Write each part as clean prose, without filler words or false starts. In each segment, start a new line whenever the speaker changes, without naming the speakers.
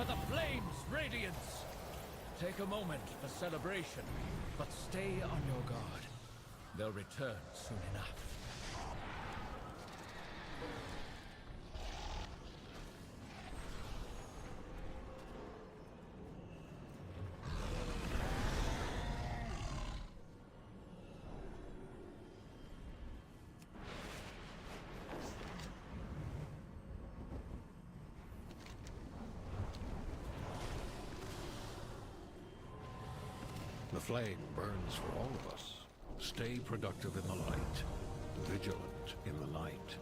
for the flame's radiance! Take a moment for celebration, but stay on your guard. They'll return soon enough.
The flame burns for all of us. Stay productive in the light, vigilant in the night.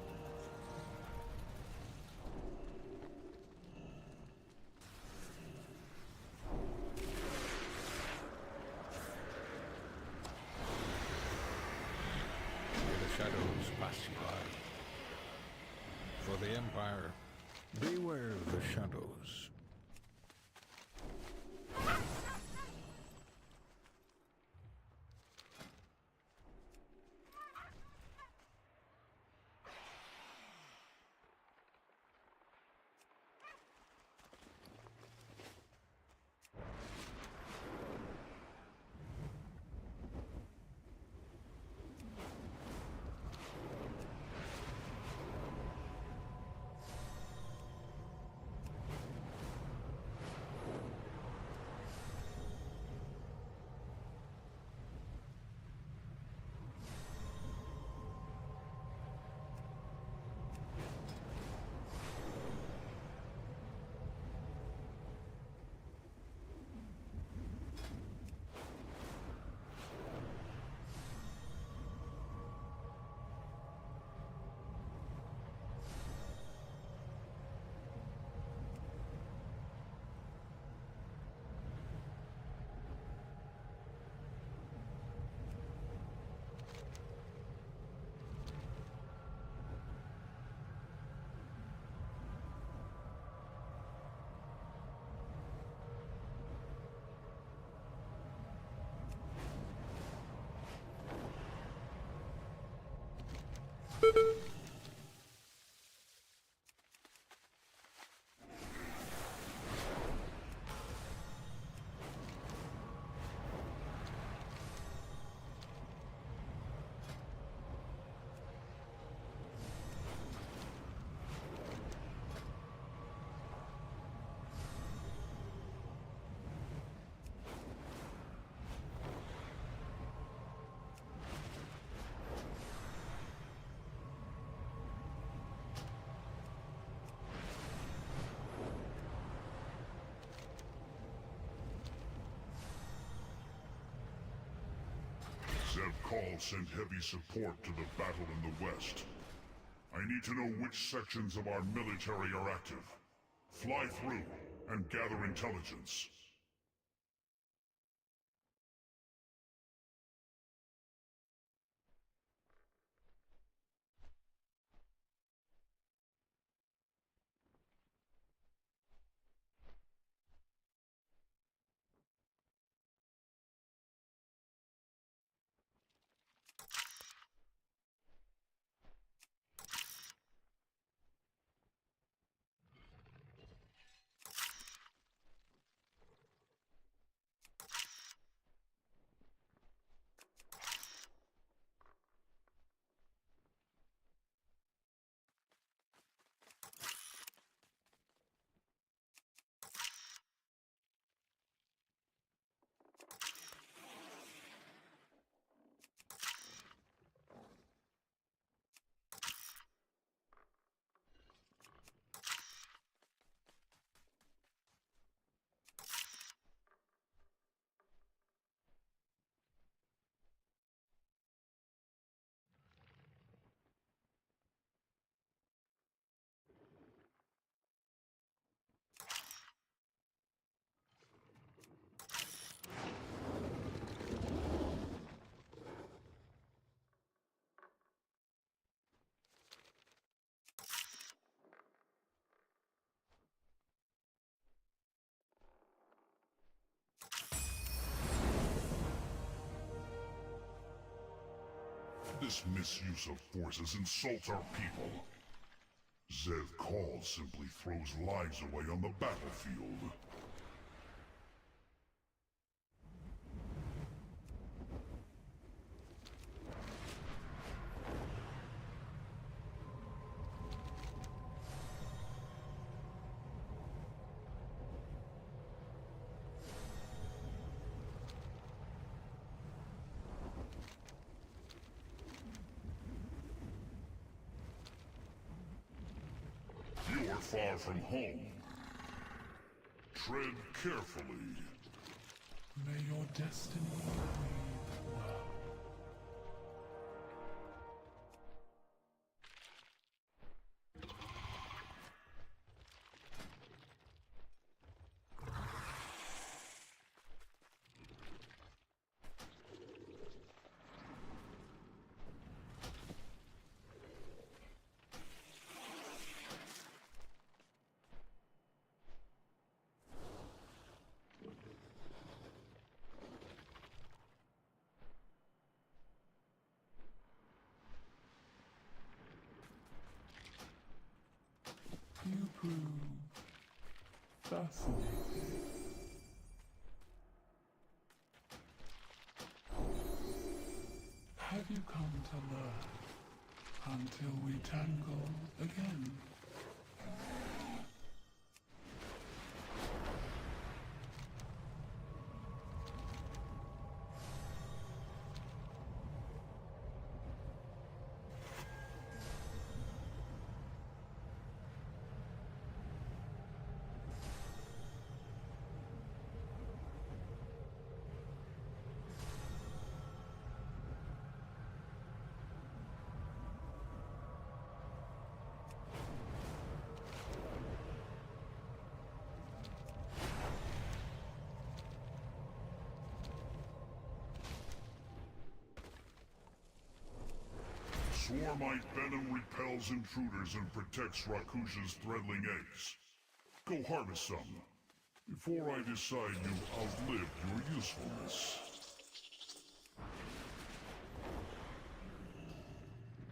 May the shadows pass you by. For the Empire, beware the shadows.
Zev Kal sent heavy support to the battle in the west. I need to know which sections of our military are active. Fly through and gather intelligence. This misuse of forces insults our people. Zev Call simply throws lives away on the battlefield. You are far from home. Tread carefully.
May your destiny be well. You prove fascinating. Have you come to learn until we tangle again?
Swarmite venom repels intruders and protects Rakusha's threadling eggs. Go harvest some, before I decide you've outlived your usefulness.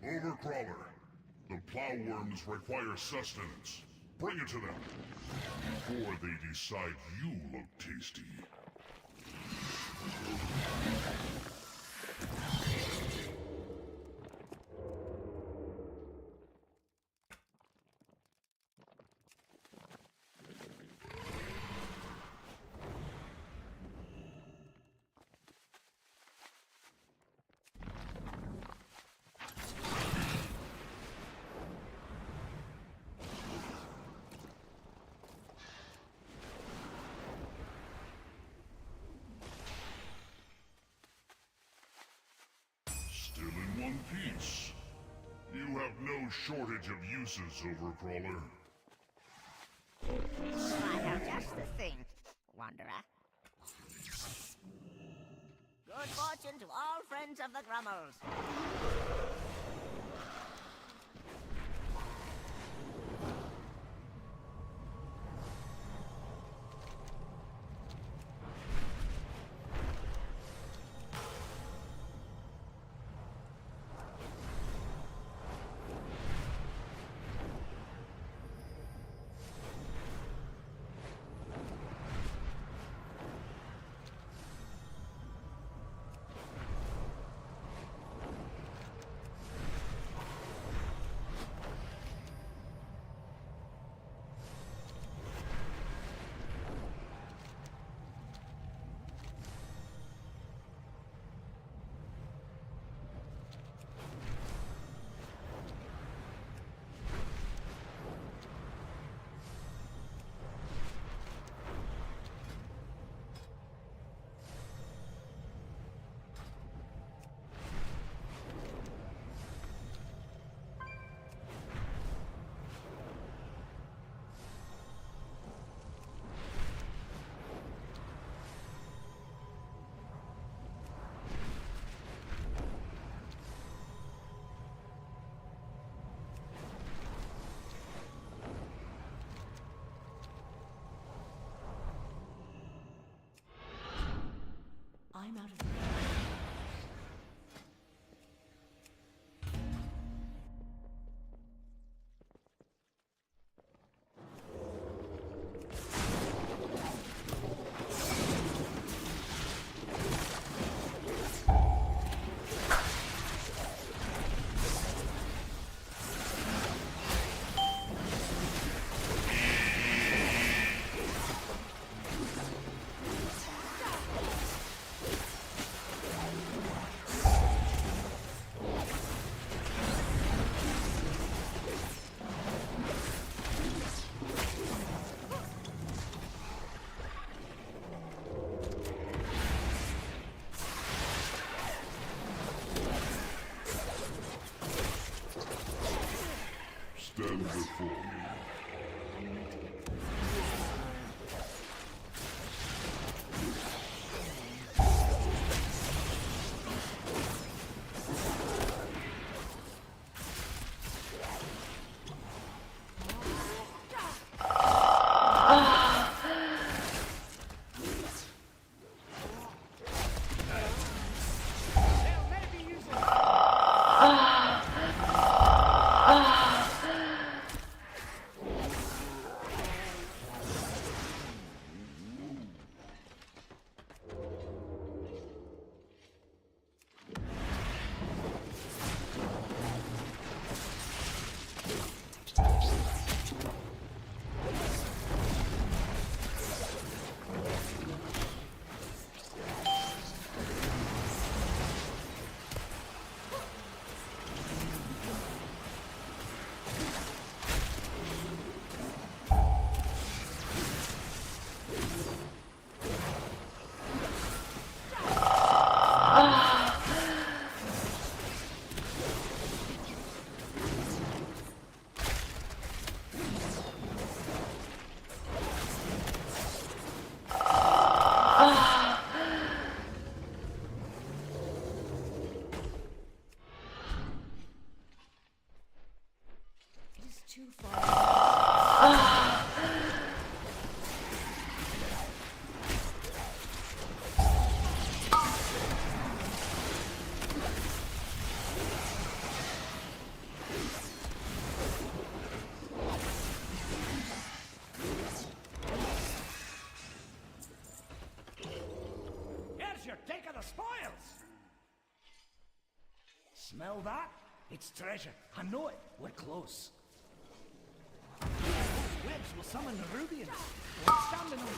Overcrawler, the plowworms require sustenance. Bring it to them, before they decide you look tasty. Still in one piece. You have no shortage of uses, Overcrawler.
I have just the thing, Wanderer. Good fortune to all friends of the Grummels.
stand before me.
Too far.
Here's your take of the spoils! Smell that? It's treasure. I know it. We're close. Webs will summon the Rubians. We're standing on them.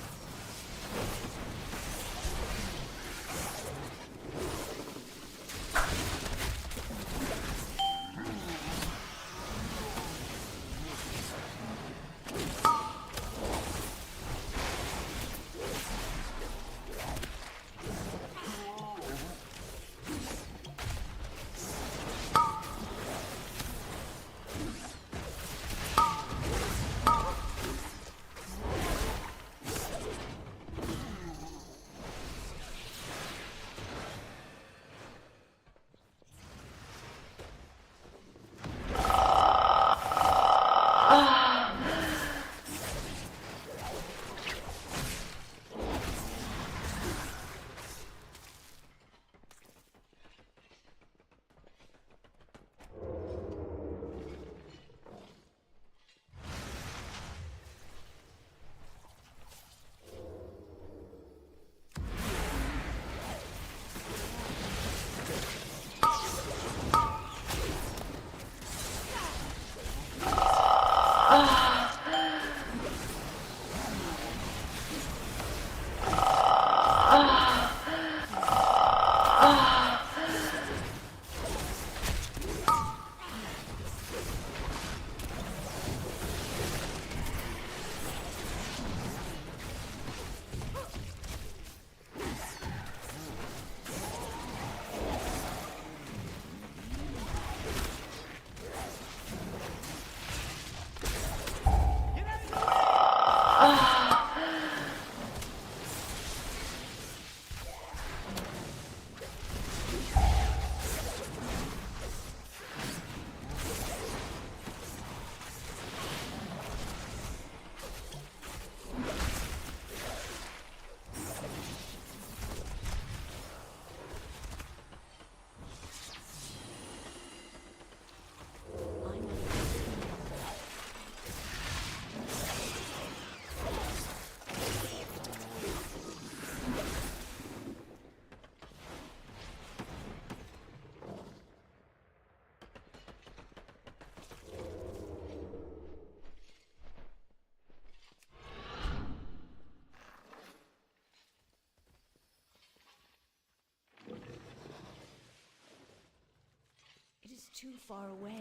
Too far away.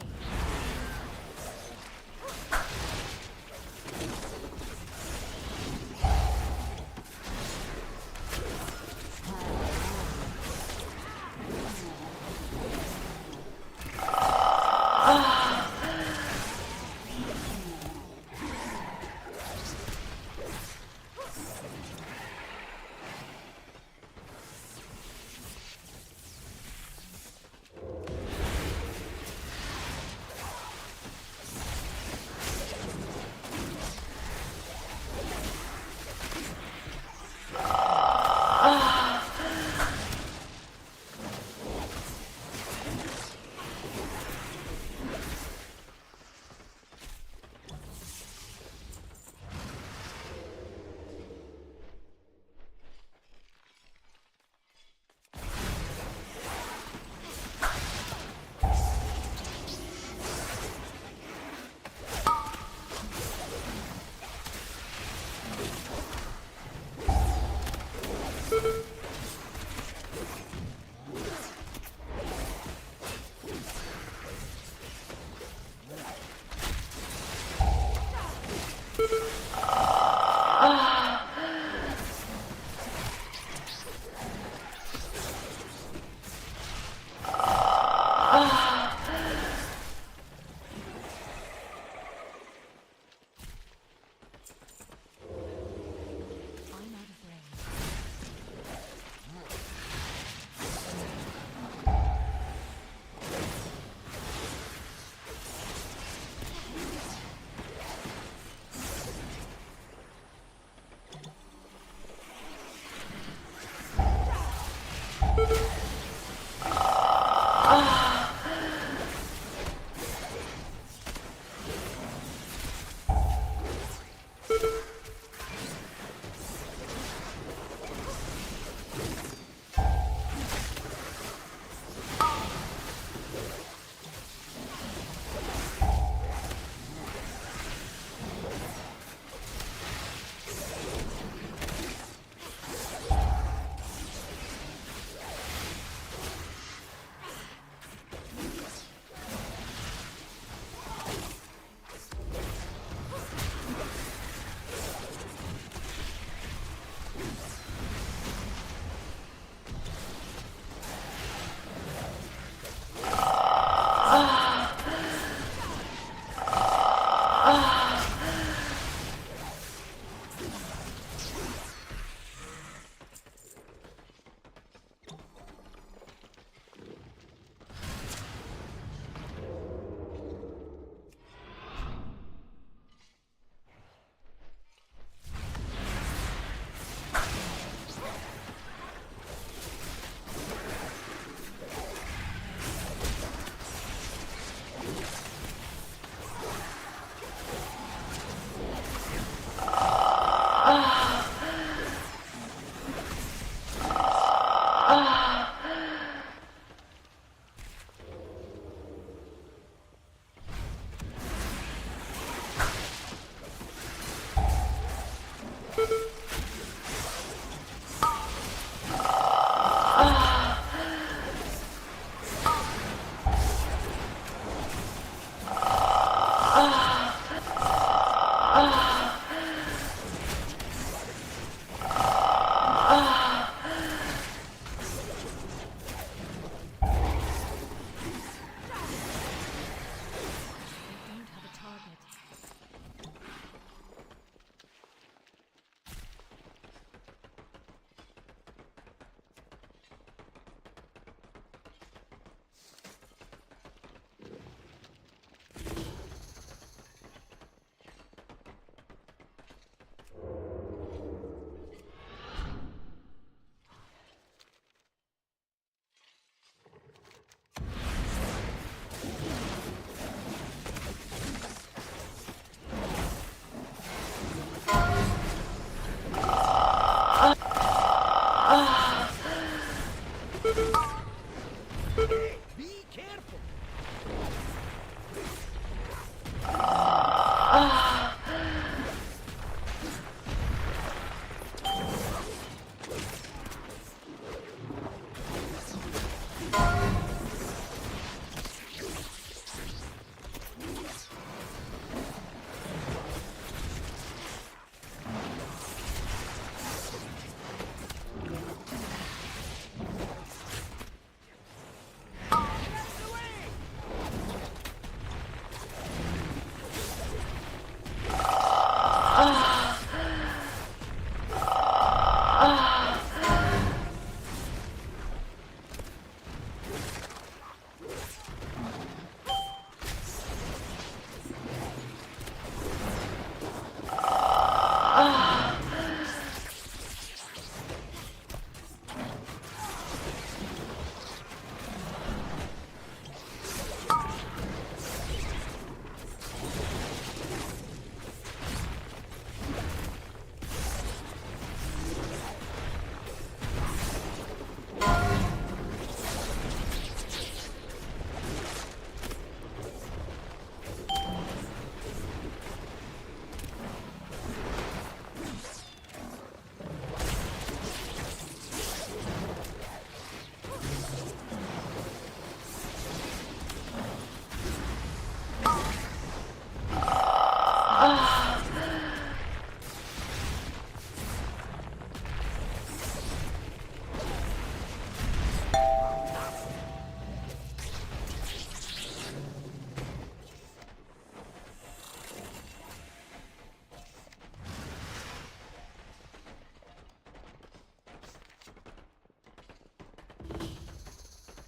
Hey, be careful.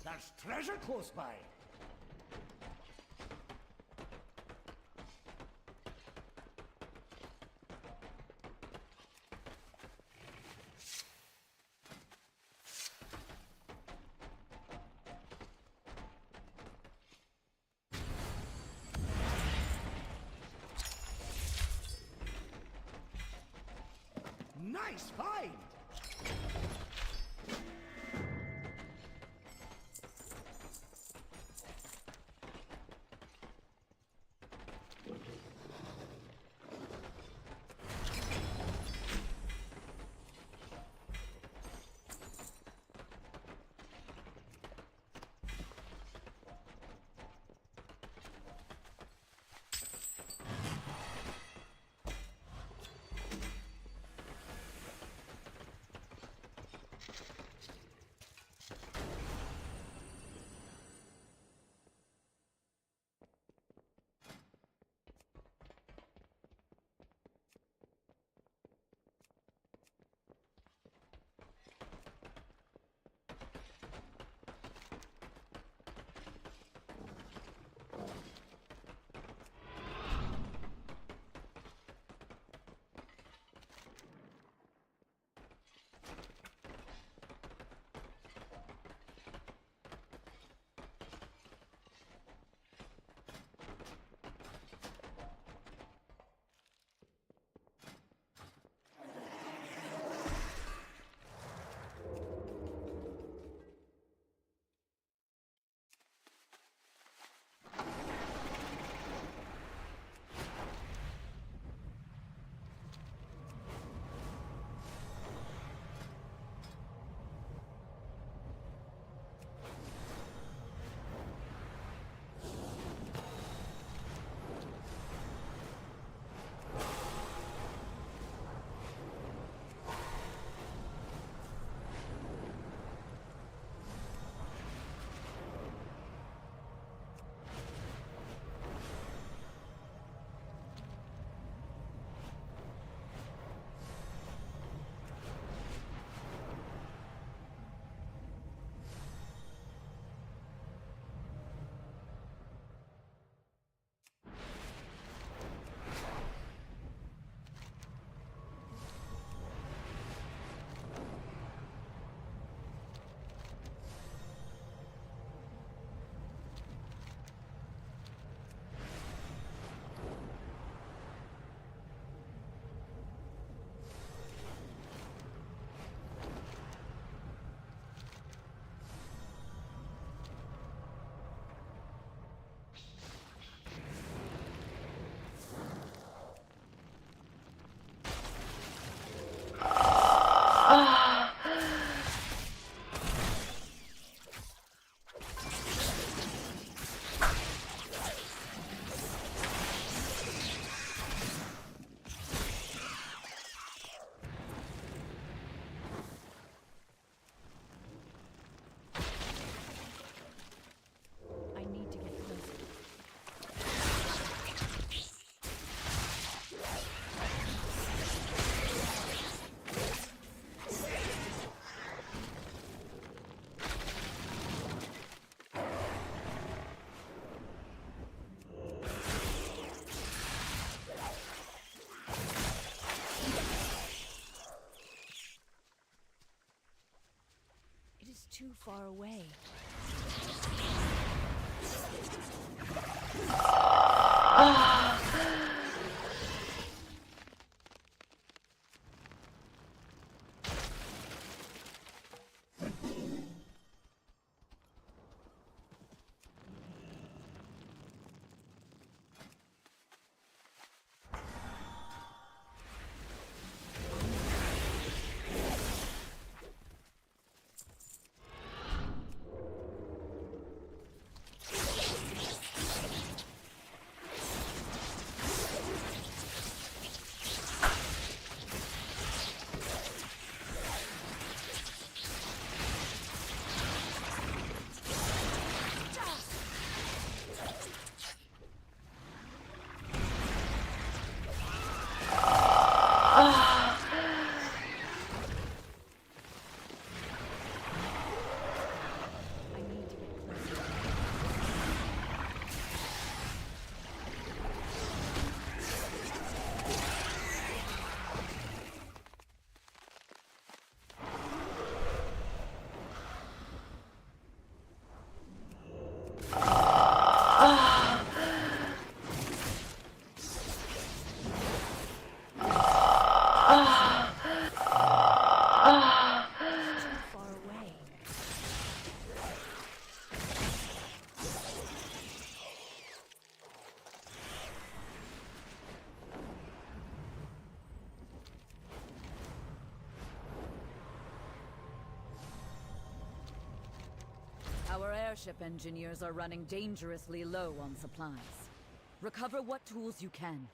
There's treasure close by. Nice find!
too far away. I need to get closer. Too far away.
Our airship engineers are running dangerously low on supplies. Recover what tools you can.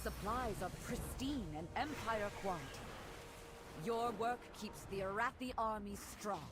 supplies are pristine and Empire quality. Your work keeps the Arathi army strong.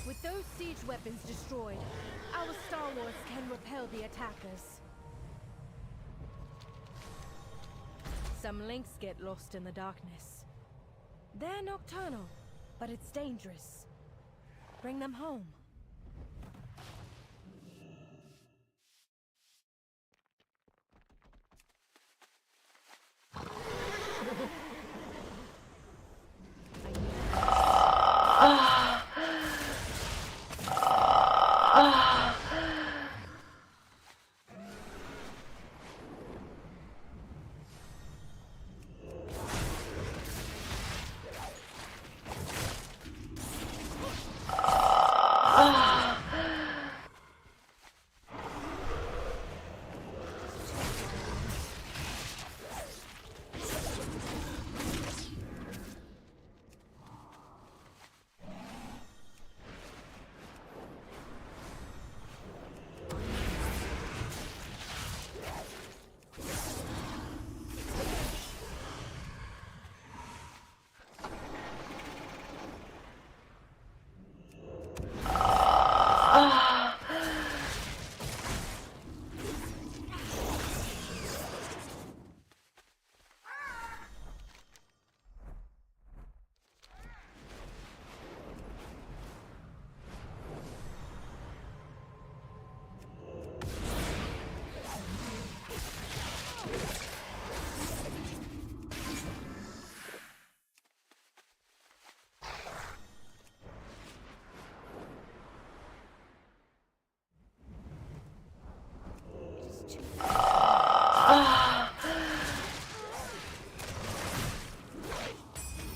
With those siege weapons destroyed, our Star Lords can repel the attackers. Some links get lost in the darkness. They're nocturnal, but it's dangerous. Bring them home.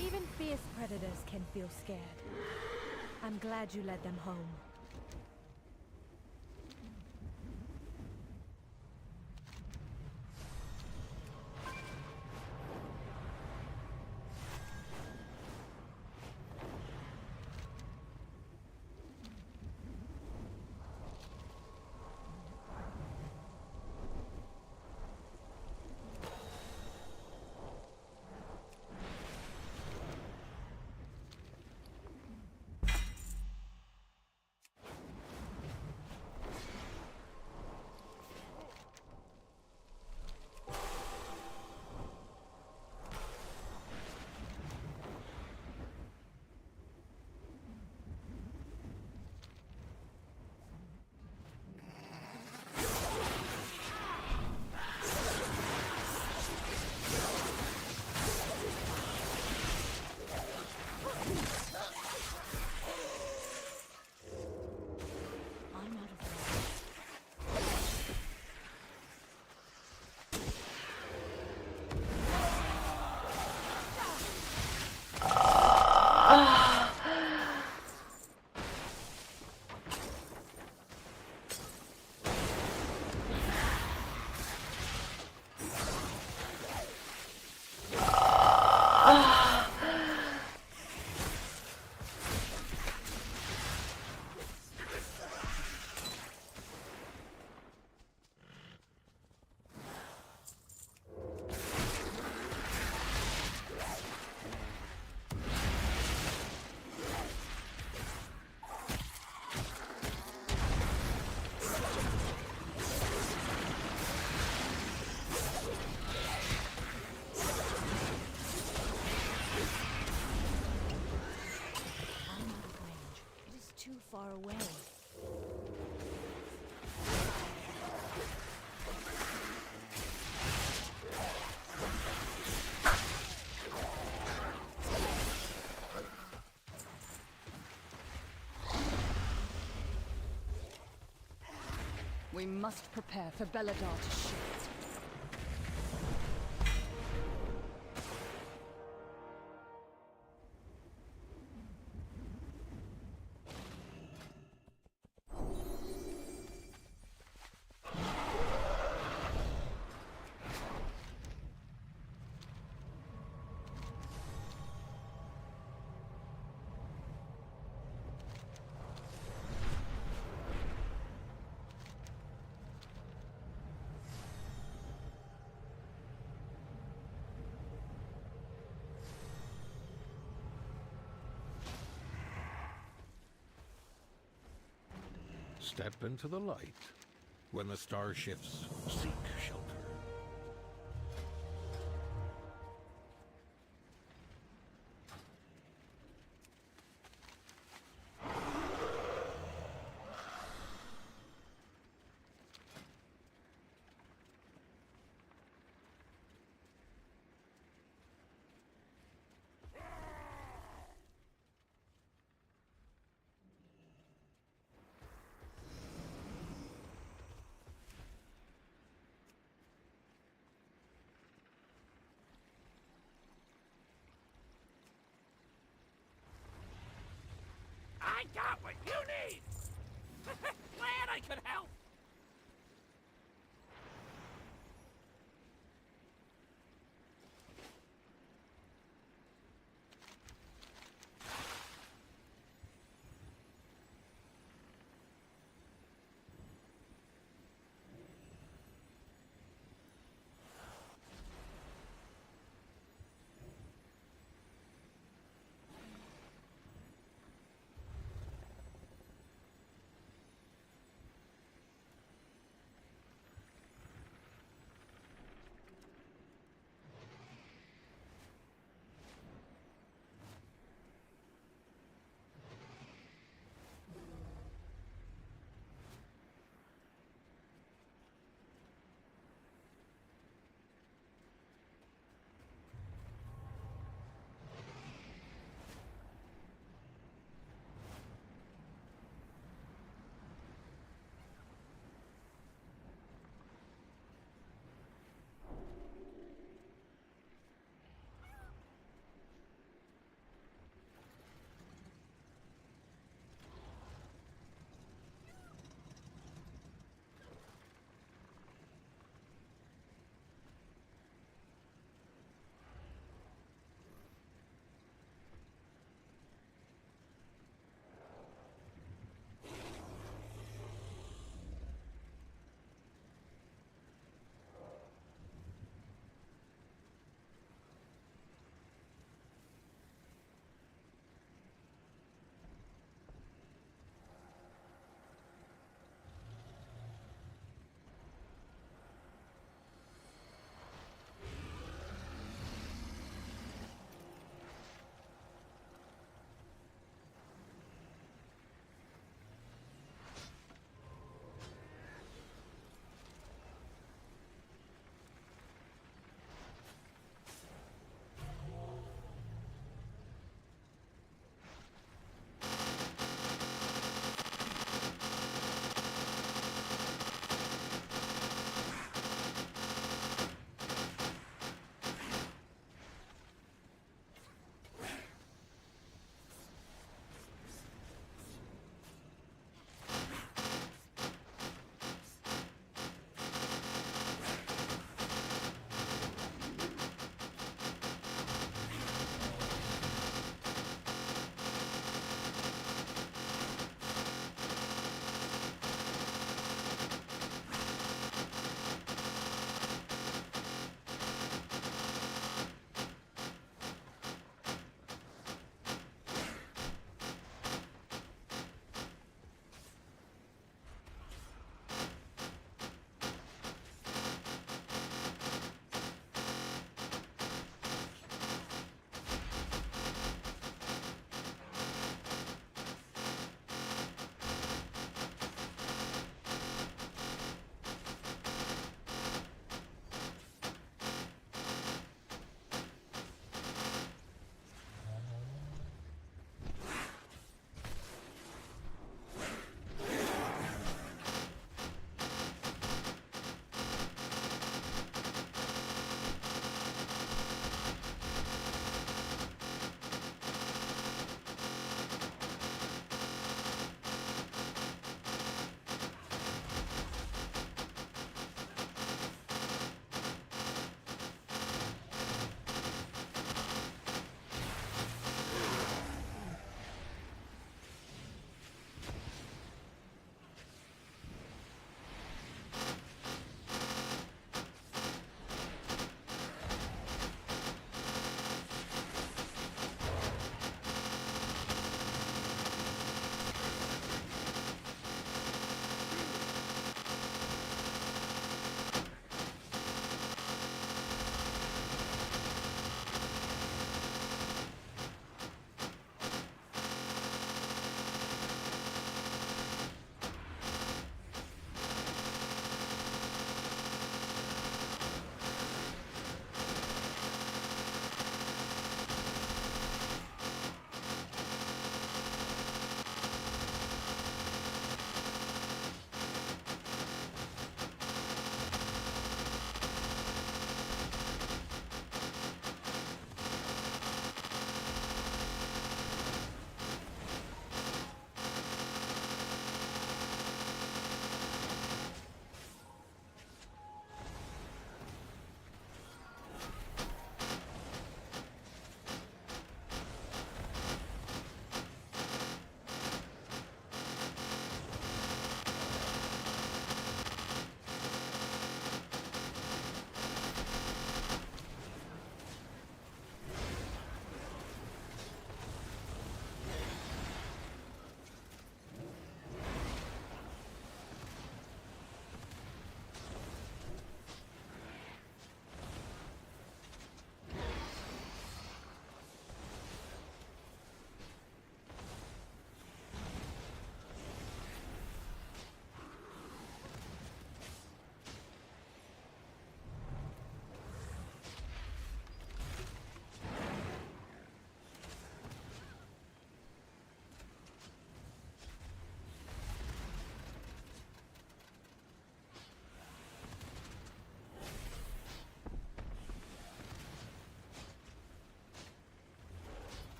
Even fierce predators can feel scared. I'm glad you led them home. Far away.
We must prepare for Belladar to shift.
Step into the light. When the star shifts, seek shelter.
I got what you need! Glad I could help!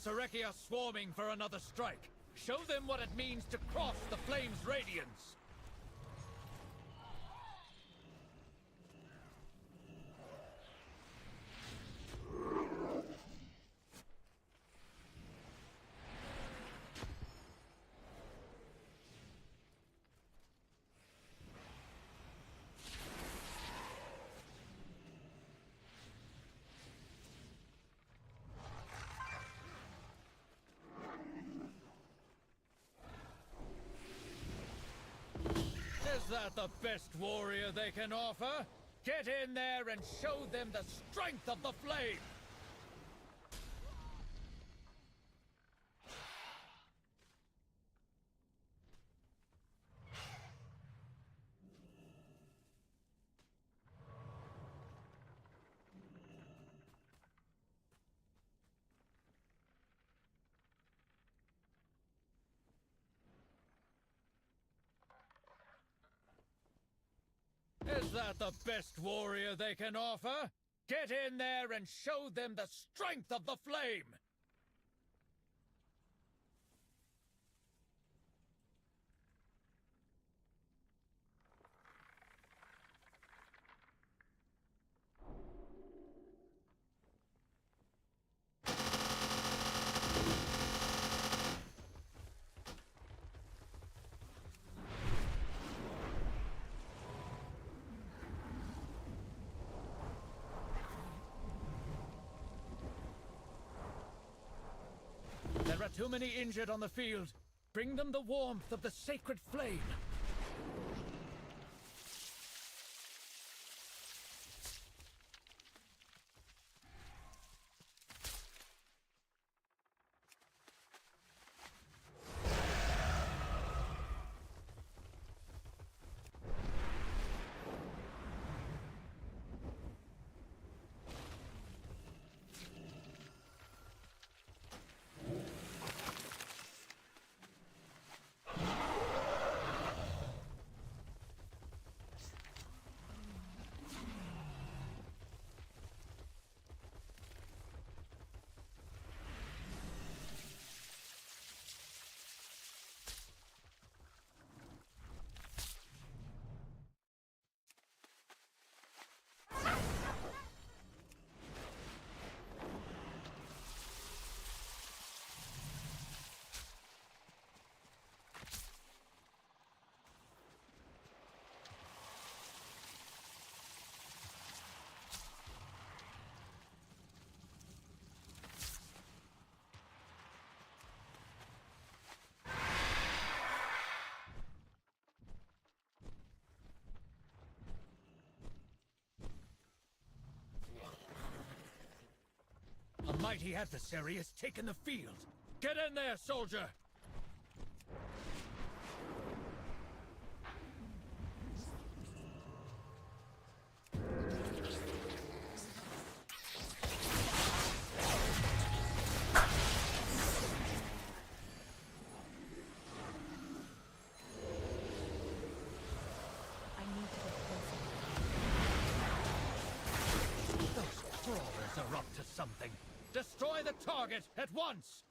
Sareki are swarming for another strike. Show them what it means to cross the flame's radiance. Is that the best warrior they can offer? Get in there and show them the strength of the flame! Is that the best warrior they can offer? Get in there and show them the strength of the flame! There are too many injured on the field. Bring them the warmth of the sacred flame. A mighty adversary has taken the field. Get in there, soldier!
I need to get closer.
Those crawlers are up to something. Destroy the target at once!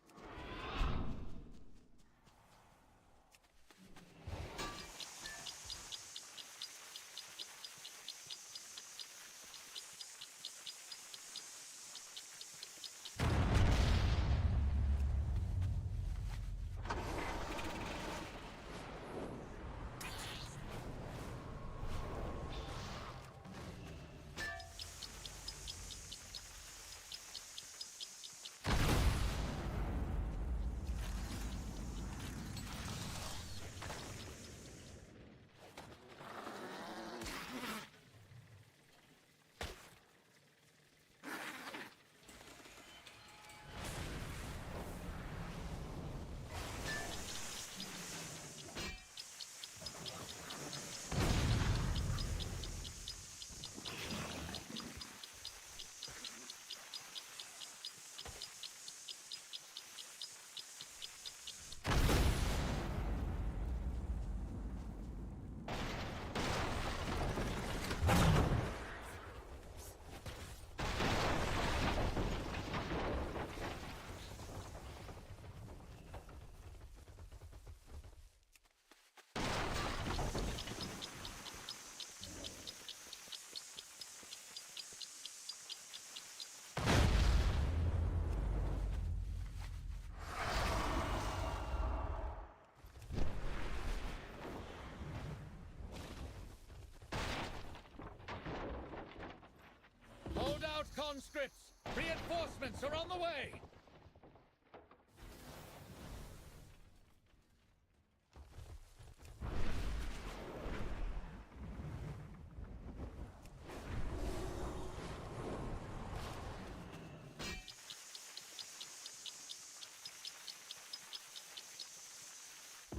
Reinforcements are on the way!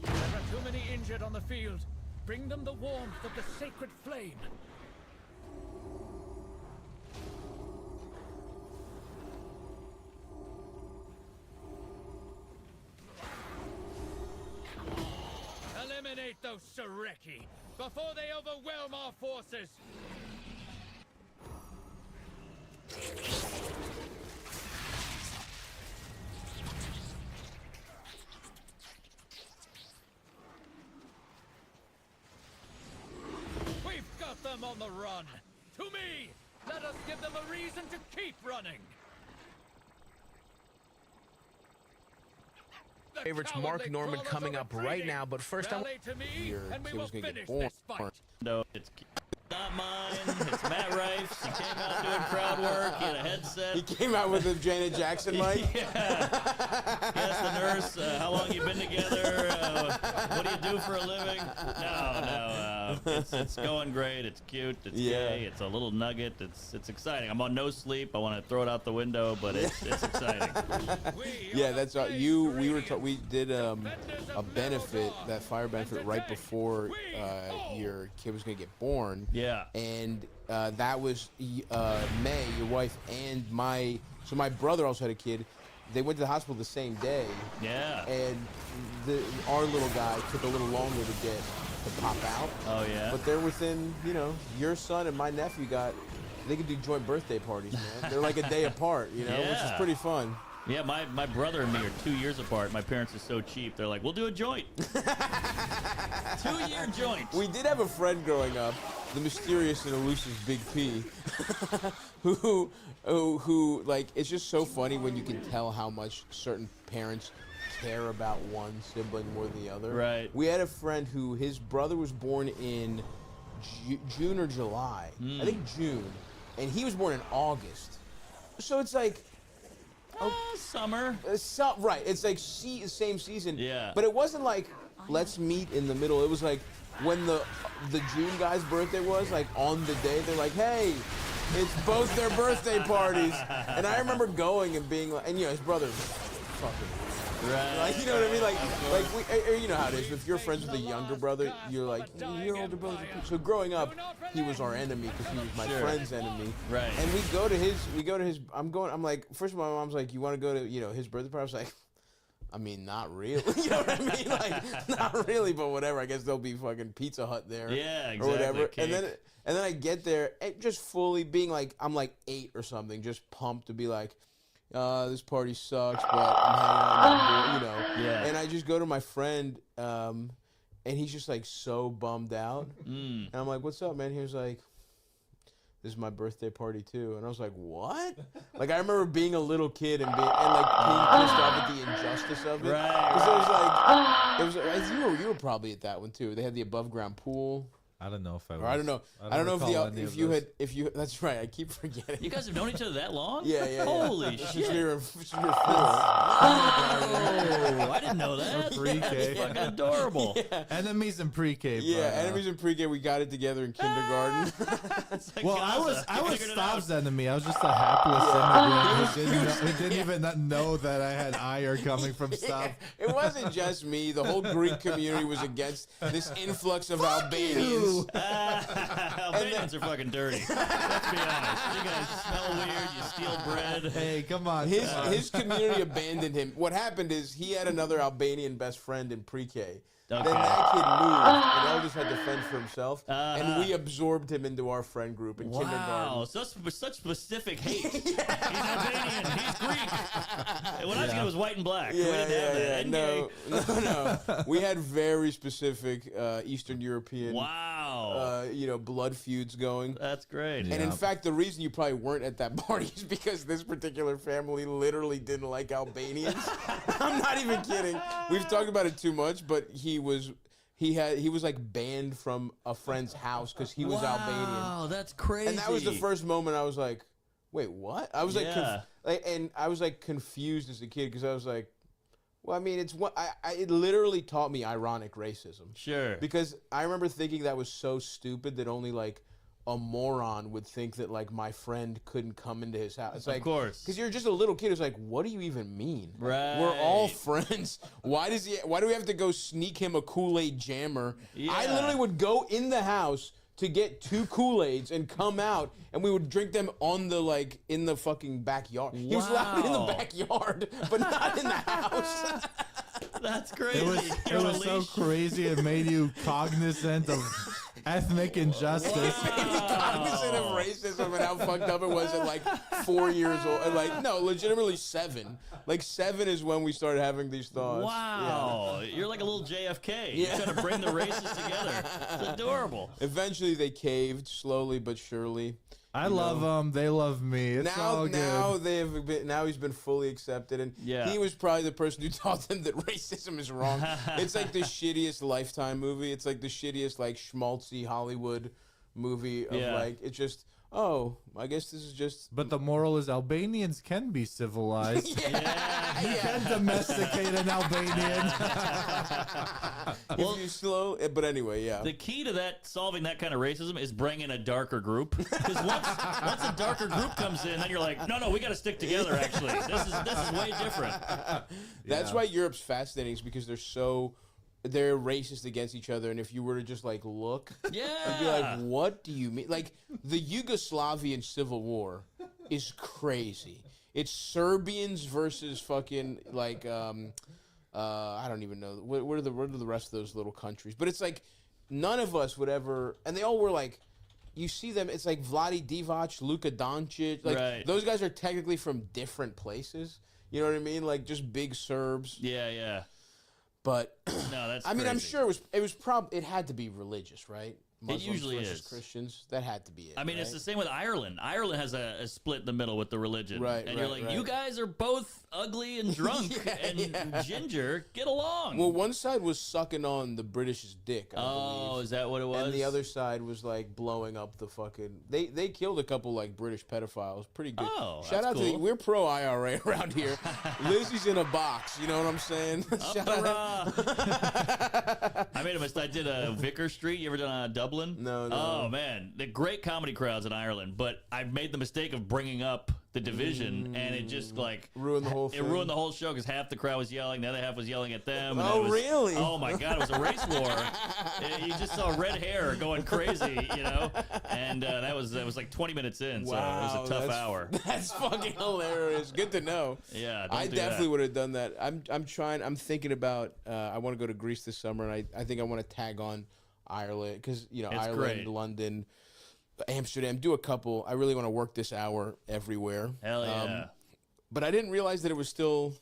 There are too many injured on the field. Bring them the warmth of the sacred flame. Eliminate those Sareki before they overwhelm our forces! We've got them on the run! To me! Let us give them a reason to keep running! The
Favorites
cowardly
Mark Norman
crawlers
coming
are
up right
retreating.
now, but first I
Rally to me,
your
and we
kid
will
was gonna get
finish
born.
this fight.
No, it's not mine. It's Matt Rife's. He came out doing crowd work. He had a headset.
He came out with the Janet Jackson mic.
Yeah. He asked the nurse, how long you been together? What do you do for a living? No. It's going great. It's cute. It's gay. It's a little nugget. It's exciting. I'm on no sleep. I want to throw it out the window, but it's exciting.
Yeah, that's right. We did a benefit, that fire benefit, right before your kid was gonna get born.
Yeah.
And that was May, your wife, and my brother also had a kid. They went to the hospital the same day.
Yeah.
And our little guy took a little longer to pop out.
Oh yeah.
But they're within, your son and my nephew they could do joint birthday parties, man. They're like a day apart, which is pretty fun.
Yeah, my brother and me are 2 years apart. My parents are so cheap. They're like, we'll do a joint. 2-year joint.
We did have a friend growing up, the mysterious and elusive Big P, who like, it's just so funny when you can tell how much certain parents care about one sibling more than the other.
Right.
We had a friend who, his brother was born in June or July. I think June. And he was born in August. So it's like...
Summer.
Right. It's like same season.
Yeah.
But it wasn't like, let's meet in the middle. It was like, when the June guy's birthday was, like, on the day, they're like, hey, it's both their birthday parties. And I remember going and being like, and his brother's fucking...
Right.
Like, you know what I mean? Like you know how it is. If you're friends with a younger brother, you're like, your older brother. So growing up, he was our enemy because he was my friend's enemy.
Right.
And we go to his. I'm like, first of all, my mom's like, you want to go to his birthday party? I was like, I mean, not really. You know what I mean? Like, not really, but whatever. I guess there'll be fucking Pizza Hut there.
Yeah, exactly.
Or whatever.
Cake.
And then I get there, and just fully being like, I'm like 8 or something, just pumped to be like, this party sucks, but I'm hanging out,
Yeah.
And I just go to my friend, and he's just like so bummed out. And I'm like, what's up, man? He was like, this is my birthday party too. And I was like, what? Like, I remember being a little kid and being pissed off at the injustice of it.
Right.
Because it was like, you were probably at that one too. They had the above ground pool.
I don't know if I was.
Or I don't know. I don't know if you. That's right. I keep forgetting.
You guys have known each other that long?
Yeah.
Holy shit.
Since we were 4.
Oh, I didn't know that.
Pre-K.
That's fucking adorable.
Yeah.
Enemies in pre-K.
Yeah, enemies in pre-K. We got it together in kindergarten.
Well, I was Stav's enemy. I was just a hapless immigrant who didn't even know that I had ire coming from Stav.
It wasn't just me. The whole Greek community was against this influx of Albanians.
Albanians are fucking dirty. Let's be honest. You guys smell weird. You steal bread.
Hey, come on.
His community abandoned him. What happened is he had another Albanian best friend in pre-K. Then that kid moved, and Elders had to fend for himself, and we absorbed him into our friend group in kindergarten.
Wow, such specific hate. He's Albanian. He's Greek. When I was it was white and black.
Yeah,
we didn't have that.
No. We had very specific Eastern European, blood feuds going.
That's great.
And in fact, the reason you probably weren't at that party is because this particular family literally didn't like Albanians. I'm not even kidding. We've talked about it too much, but he was like banned from a friend's house because he was Albanian.
Wow, that's crazy.
And that was the first moment I was like, wait, what? I was and I was like confused as a kid because I was like, well, I mean, it's what it literally taught me ironic racism.
Sure.
Because I remember thinking that was so stupid that only like a moron would think that like my friend couldn't come into his house. It's like,
of course,
because you're just a little kid. It's like, what do you even mean?
Right.
We're all friends. Why do we have to go sneak him a Kool-Aid jammer?
Yeah.
I literally would go in the house to get 2 Kool-Aids and come out, and we would drink them on the like in the fucking backyard. Wow. He was allowed in the backyard, but not in the house.
That's crazy.
It was so crazy. It made you cognizant of ethnic injustice.
Cognizant of racism and how fucked up it was at like 4 years old. And like, no, legitimately 7. Like 7 is when we started having these thoughts.
Wow. Yeah. You're like a little JFK. You're trying to bring the races together. It's adorable.
Eventually they caved, slowly but surely.
I love them. They love me. It's all good.
Now he's been fully accepted, and he was probably the person who taught them that racism is wrong. It's like the shittiest Lifetime movie. It's like the shittiest like schmaltzy Hollywood movie of like it's just. Oh, I guess this is just...
But the moral is Albanians can be civilized. You can domesticate an Albanian.
If you slow... But anyway, yeah.
The key to that, solving that kind of racism, is bring in a darker group. Because once a darker group comes in, then you're like, no, we got to stick together, actually. This is way different.
That's why Europe's fascinating, is because they're racist against each other, and if you were to just like look, you'd be like, what do you mean? Like, the Yugoslavian Civil War is crazy. It's Serbians versus fucking like I don't even know what are the rest of those little countries, but it's like none of us would ever, and they all were like, you see them, it's like Vlade Divac, Luka Doncic, like those guys are technically from different places. You know what I mean? Like just big Serbs.
Yeah.
But
no, that's.
I mean, I'm sure it had to be religious, right? Muslims
it usually
versus
is.
Christians. That had to be it.
I mean,
right?
it's the same with Ireland. Ireland has a split in the middle with the religion,
right?
And you're like, you guys are both ugly and drunk and ginger. Get along.
Well, one side was sucking on the British's dick. I believe.
Is that what it was?
And the other side was like blowing up the fucking. They killed a couple like British pedophiles. Pretty good.
Oh,
shout out to we're pro IRA around here. Lizzie's in a box. You know what I'm saying? Shout out.
I made a mistake. I did a Vicar Street. You ever done Dublin?
No.
Oh man, the great comedy crowds in Ireland. But I made the mistake of bringing up the division, and it just like
ruined the whole thing.
It ruined the whole show because half the crowd was yelling, the other half was yelling at them. And
really?
Oh my god, it was a race war. You just saw red hair going crazy, you know. And that was like 20 minutes in, so it was a tough hour.
That's fucking hilarious. Good to know.
Yeah,
I definitely would have done that. I'm thinking about. I want to go to Greece this summer, and I think I want to tag on Ireland because Ireland,
great.
London, Amsterdam. Do a couple. I really want to work this hour everywhere.
Hell yeah!
But I didn't realize that it was still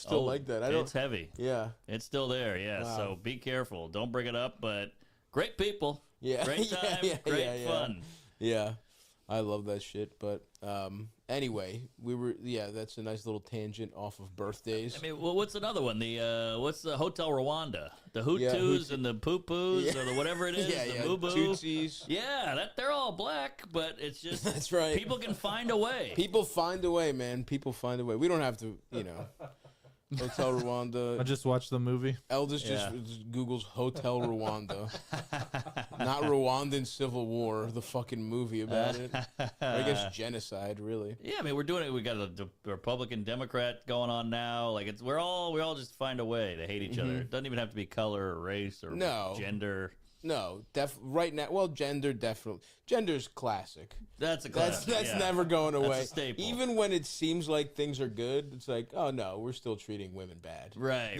like that.
It's heavy.
Yeah,
it's still there. Yeah, so be careful. Don't bring it up. But great people.
Yeah,
great time. Great fun.
Yeah, I love that shit. But anyway, that's a nice little tangent off of birthdays.
I mean, well, what's another one? What's the Hotel Rwanda? The Hutus and the Poo-Poos or the whatever it is, the Boo-Boo.
Tutsis.
Yeah, they're all black, but it's just
that's right.
People can find a way.
People find a way, man. People find a way. We don't have to, Hotel Rwanda.
I just watched the movie.
Eldest just Googles Hotel Rwanda. Not Rwandan Civil War, the fucking movie about it. Or I guess genocide, really.
Yeah, I mean, we're doing it. We got a Republican Democrat going on now. Like we all just find a way to hate each other. It doesn't even have to be color or race or gender.
No, right now. Well, gender definitely. Gender's classic.
That's a classic.
That's never going away.
That's a staple.
Even when it seems like things are good, it's like, oh no, we're still treating women bad.
Right.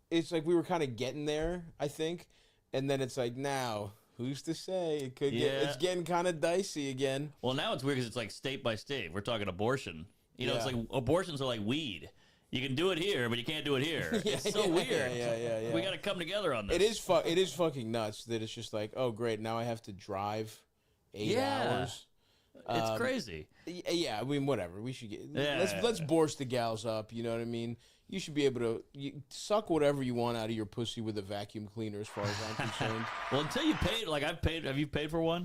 It's like we were kind of getting there, I think, and then it's like now. Who's to say? It could get. It's getting kind of dicey again.
Well, now it's weird because it's like state by state. We're talking abortion. It's like abortions are like weed. You can do it here, but you can't do it here. It's so weird.
Yeah.
We got to come together on this.
It is fucking nuts that it's just like, oh great, now I have to drive 8 hours.
It's crazy.
Yeah, I mean, whatever. We should get. Let's borse the gals up. You know what I mean? You should be able to suck whatever you want out of your pussy with a vacuum cleaner, as far as I'm concerned.
Well, until you paid, like I've paid. Have you paid for one?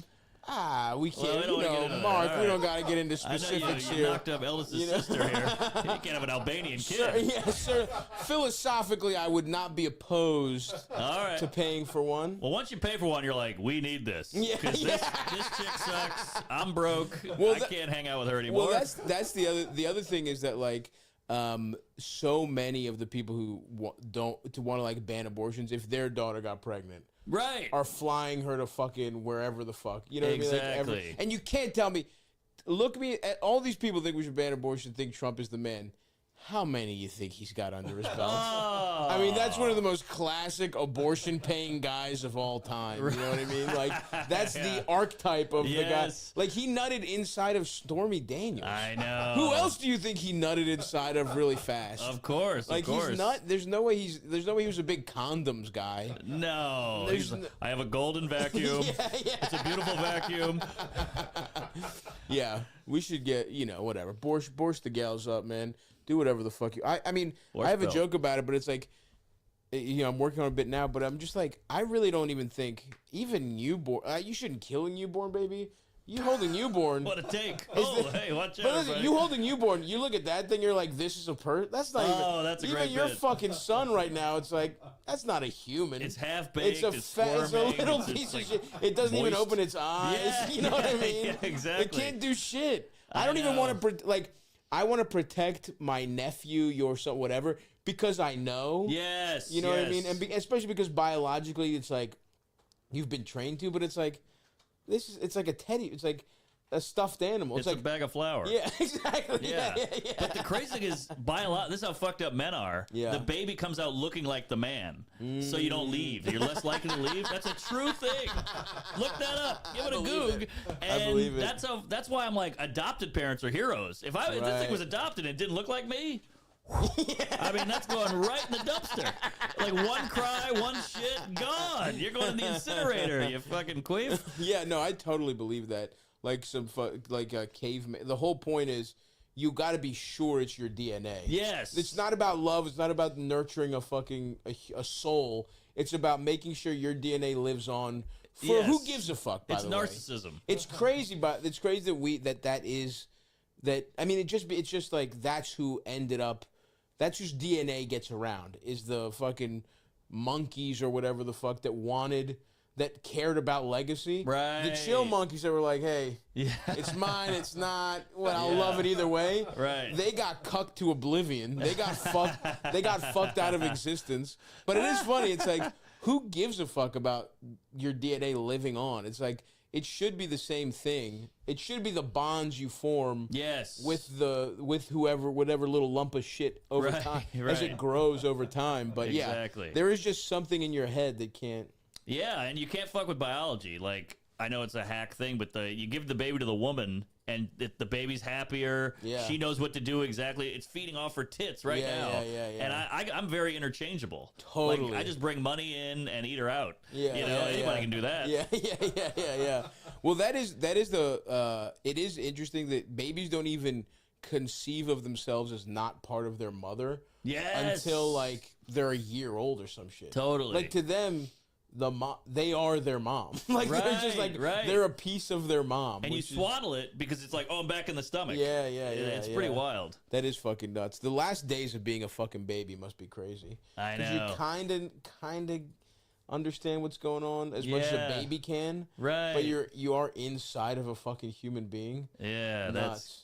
We
Well,
can't.
we don't wanna get into that.
Mark,
All
we don't
right.
got to get into
I know
specifics
you
here.
knocked up Ellis's sister here. You can't have an Albanian kid.
Sir, yeah, sir. Philosophically, I would not be opposed
All right.
to paying for one.
Well, once you pay for one, you're like, we need this.
Yeah,
Because
yeah.
this chick sucks. I'm broke.
Well,
I can't hang out with her
Well,
anymore.
that's the other thing is that like so many of the people who want to like ban abortions, if their daughter got pregnant,
right,
are flying her to fucking wherever the fuck. You know what I mean?
Exactly.
And you can't tell me. Look me at all these people think we should ban abortion. Think Trump is the man. How many you think he's got under his belt?
Oh.
I mean, that's one of the most classic abortion-paying guys of all time. You know what I mean? Like, that's the archetype of the guy. Like, he nutted inside of Stormy Daniels.
I know.
Who else do you think he nutted inside of really fast?
Of course,
like
of course.
He's not. There's no way he was a big condoms guy.
No.
There's
I have a golden vacuum. It's a beautiful vacuum.
Yeah, we should get whatever. Borsch the gals up, man. Do whatever the fuck you. I mean, I have a joke about it, but it's like, I'm working on it a bit now, but I'm just like, I really don't even think even newborn. You shouldn't kill a newborn baby. You hold a newborn.
What a take! Hey, watch out!
But listen, you hold a newborn. You look at that thing. You're like, this is a person. That's not even.
Oh, that's a
even
great
your
bit.
fucking son right now. It's like that's not a human.
It's half baked.
It's a little piece of shit. It doesn't even
moist.
open its eyes.
Yeah,
you know what I mean?
yeah, exactly.
It can't do shit. I don't even
know.
want to like. I want to protect my nephew, your son, whatever, because I know.
Yes.
You know what I mean? And especially because biologically, it's like you've been trained to, but it's like it's like a teddy. It's like a stuffed animal.
It's
like
a bag of flour.
Yeah, exactly.
Yeah.
Yeah.
But the crazy thing is, this is how fucked up men are.
Yeah.
The baby comes out looking like the man, so you don't leave. You're less likely to leave. That's a true thing. Look that up. Give it a goog. And
I believe it.
That's why I'm like, adopted parents are heroes. If this thing was adopted and it didn't look like me, I mean, that's going right in the dumpster. Like one cry, one shit, gone. You're going in the incinerator, you fucking queef.
Yeah, no, I totally believe that. Like a caveman. The whole point is you got to be sure it's your DNA.
Yes.
It's not about love. It's not about nurturing a soul. It's about making sure your DNA lives on. For who gives a fuck? By
it's
the way,
narcissism.
It's crazy, but it's crazy that I mean, it's just like that's who ended up. That's whose DNA gets around is the fucking monkeys or whatever the fuck that cared about legacy.
Right.
The chill monkeys that were like, hey, it's mine, it's not. Well, I'll love it either way.
Right.
They got cucked to oblivion. They got fucked out of existence. But it is funny. It's like, who gives a fuck about your DNA living on? It's like, it should be the same thing. It should be the bonds you form with whatever little lump of shit over time as it grows over time. But
Exactly.
there is just something in your head that can't.
Yeah, and you can't fuck with biology. Like, I know it's a hack thing, but you give the baby to the woman, and the baby's happier.
Yeah.
She knows what to do exactly. It's feeding off her tits right now.
Yeah.
And I'm very interchangeable.
Totally.
Like, I just bring money in and eat her out.
Yeah,
anybody can do that.
Yeah. Well, that is it is interesting that babies don't even conceive of themselves as not part of their mother.
Yes.
Until like they're a year old or some shit.
Totally.
Like to them, they are their mom. Like they're just like they're a piece of their mom.
And you swaddle it because it's like, oh, I'm back in the stomach.
Yeah.
It's pretty wild.
That is fucking nuts. The last days of being a fucking baby must be crazy.
I know.
Because you kind of understand what's going on as much as a baby can.
Right.
But you are inside of a fucking human being.
Yeah,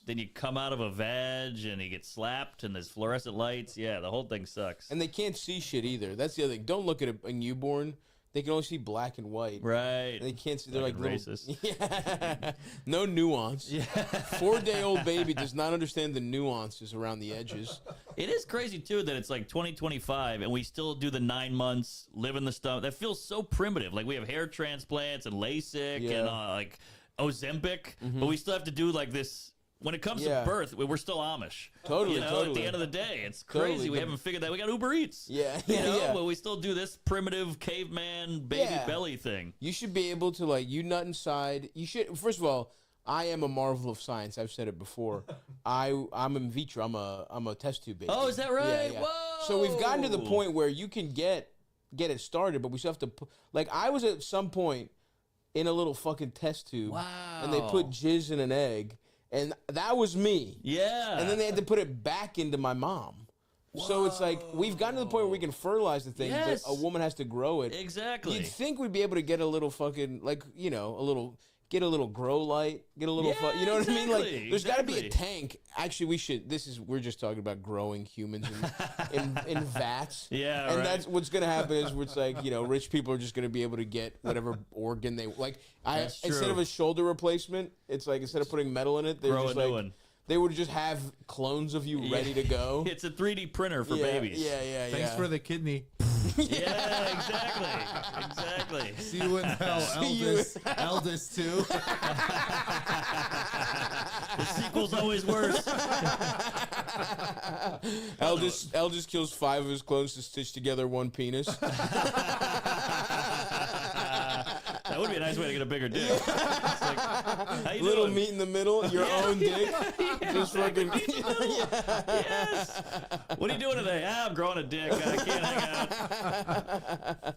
then you come out of a vag and you get slapped and there's fluorescent lights. Yeah, the whole thing sucks.
And they can't see shit either. That's the other thing. Don't look at a newborn. They can only see black and white.
Right.
They can't see. They're like
racist.
Yeah. No nuance. Yeah. 4-day-old baby does not understand the nuances around the edges.
It is crazy too that it's like 2025 and we still do the 9 months, live in the stomach. That feels so primitive. Like we have hair transplants and LASIK and like Ozempic, but we still have to do like this. When it comes to birth, we're still Amish.
Totally,
At the end of the day, it's crazy. We haven't figured that. We got Uber Eats. But we still do this primitive caveman baby belly thing.
You should be able to you nut inside. You should. First of all, I am a marvel of science. I've said it before. I'm in vitro. I'm a test tube baby.
Oh, is that right?
Yeah.
Whoa.
So we've gotten to the point where you can get it started, but we still have to. Like I was at some point. in a little fucking test tube.
Wow.
And they put jizz in an egg, and that was me.
Yeah.
And then they had to put it back into my mom. So it's like we've gotten to the point where we can fertilize the thing,
Yes.
but a woman has to grow it.
Exactly.
You'd think we'd be able to get a little fucking get a little grow light, get a little, you know what I mean? Like, there's got to be a tank. Actually, we're just talking about growing humans in vats.
Yeah,
and
right.
that's what's going to happen is it's like, rich people are just going to be able to get whatever organ they like.
That's
Instead
true.
of a shoulder replacement, it's like instead of putting metal in it, they're
Grow
just
a new
like,
one.
they would just have clones of you ready to go.
It's a 3D printer for
Yeah,
babies.
yeah.
Thanks for the kidney.
Yeah, exactly.
See you in hell, Eldest too.
The sequel's always worse.
Eldest kills 5 of his clones to stitch together one penis.
That would be a nice way to get a bigger dick. It's like, how you
Little
doing?
meat in the middle, your own dick. Just fucking.
Yes. What are you doing today? I'm growing a dick. I can't hang out.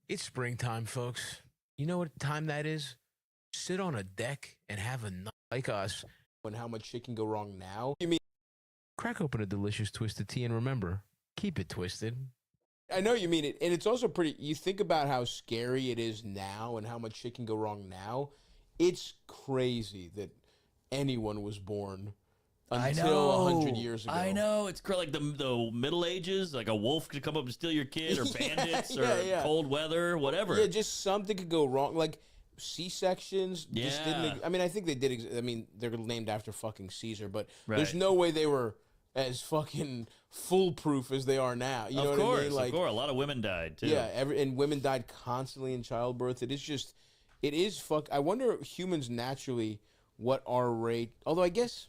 It's springtime, folks. You know what time that is? Sit on a deck and have a night like us. And how much shit can go wrong now? You mean crack open a delicious twisted tea and remember, keep it twisted. I know you mean it, and it's also pretty. You think about how scary it is now and how much shit can go wrong now. It's crazy that anyone was born until 100 years ago.
I know. It's like the Middle Ages. Like a wolf could come up and steal your kid, or bandits, or cold weather, whatever.
Yeah, just something could go wrong. Like C-sections. Just
Yeah.
didn't. I mean, I think they did. I mean, they're named after fucking Caesar, but there's
Right.
no way they were as fucking foolproof as they are now. You know
Of
what
course,
I mean? Like,
of course. A lot of women died too.
yeah, and women died constantly in childbirth. It is fuck. I wonder humans naturally what our rate. Although I guess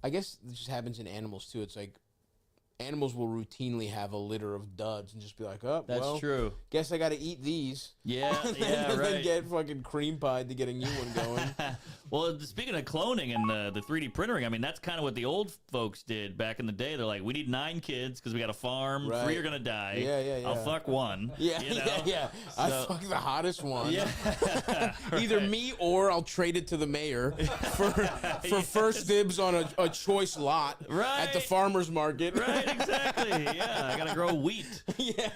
this just happens in animals too. It's like animals will routinely have a litter of duds and just be like, oh,
That's
well,
true.
guess I got to eat these.
Yeah,
and
yeah,
then
right.
get fucking cream pied to get a new one going.
Well, speaking of cloning and the 3D printing, I mean, that's kind of what the old folks did back in the day. They're like, we need 9 kids because we got a farm.
Right.
3 are going to die.
Yeah.
I'll fuck 1.
Yeah,
you know?
yeah. I fuck the hottest one.
Yeah.
Either me or I'll trade it to the mayor for first dibs on a choice lot at the farmer's market.
Right, exactly. Yeah, I got to grow wheat.
Yeah.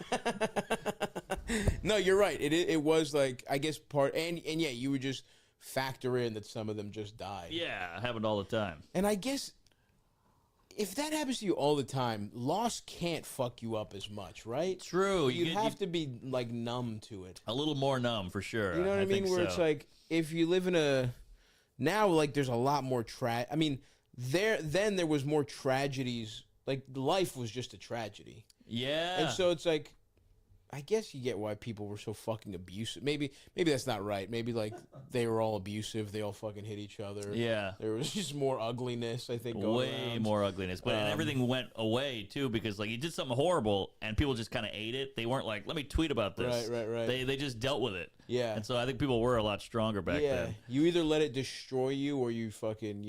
No, you're right. It was like, I guess and yeah, you would just factor in that some of them just died.
Yeah, happened all the time.
And I guess if that happens to you all the time, loss can't fuck you up as much, right?
True.
You'd have to be like numb to it.
A little more numb for sure.
You know what I mean?
think
Where
so.
it's like if you live in now like there's a lot more I mean, there was more tragedies. Like life was just a tragedy.
Yeah.
And so it's like I guess you get why people were so fucking abusive. Maybe that's not right. Maybe like they were all abusive. They all fucking hit each other.
Yeah.
There was just more ugliness, I think, going
Way
around.
more ugliness. But and everything went away too because like he did something horrible and people just kind of ate it. They weren't like, let me tweet about this.
Right.
They just dealt with it.
Yeah.
And so I think people were a lot stronger back then.
You either let it destroy you or you fucking,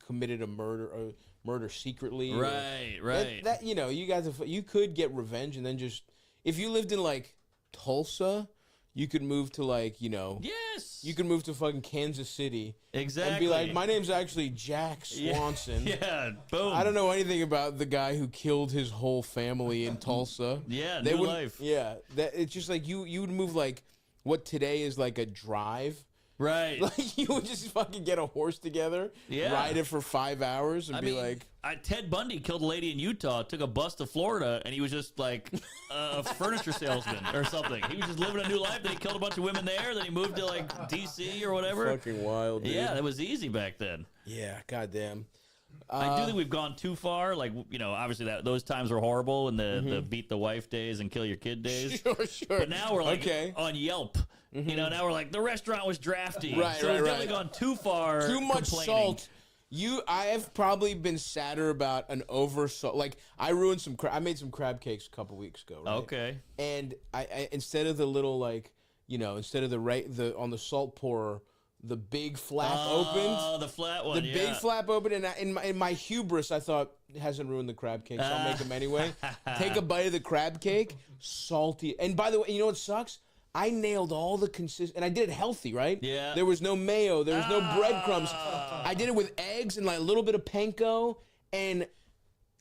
committed a murder secretly. or-
Right.
That you could get revenge and then just if you lived in like Tulsa, you could move to like,
Yes.
you could move to fucking Kansas City.
Exactly.
And be like, my name's actually Jack Swanson.
Yeah, boom.
I don't know anything about the guy who killed his whole family in Tulsa.
Yeah,
They
new
would-
life.
Yeah, it's just like you would move like what today is like a drive.
Right.
Like you would just fucking get a horse together,
Yeah.
ride it for 5 hours, and
I
be
mean,
like,
Ted Bundy killed a lady in Utah, took a bus to Florida, and he was just like a furniture salesman or something. He was just living a new life. Then he killed a bunch of women there. Then he moved to like D.C. or whatever.
fucking wild. Dude.
Yeah, that was easy back then.
Yeah, goddamn.
I do think we've gone too far. Like, obviously those times were horrible, and the beat the wife days and kill your kid days.
Sure.
But now we're like
Okay.
on Yelp. Now we're like the restaurant was drafty.
Right,
so we've definitely gone too far.
Too much
complaining.
salt. I have probably been sadder about an over salt. Like I ruined I made some crab cakes a couple weeks ago. Right?
Okay.
And I instead of the little like instead of the on the salt pourer, the big flap opened.
Oh, the flat one.
The big flap opened, and in my hubris, I thought it hasn't ruined the crab cake, so I'll make them anyway. Take a bite of the crab cake, salty. And by the way, you know what sucks? I nailed all the and I did it healthy, right?
Yeah.
There was no mayo, there was no breadcrumbs. I did it with eggs and like a little bit of panko, and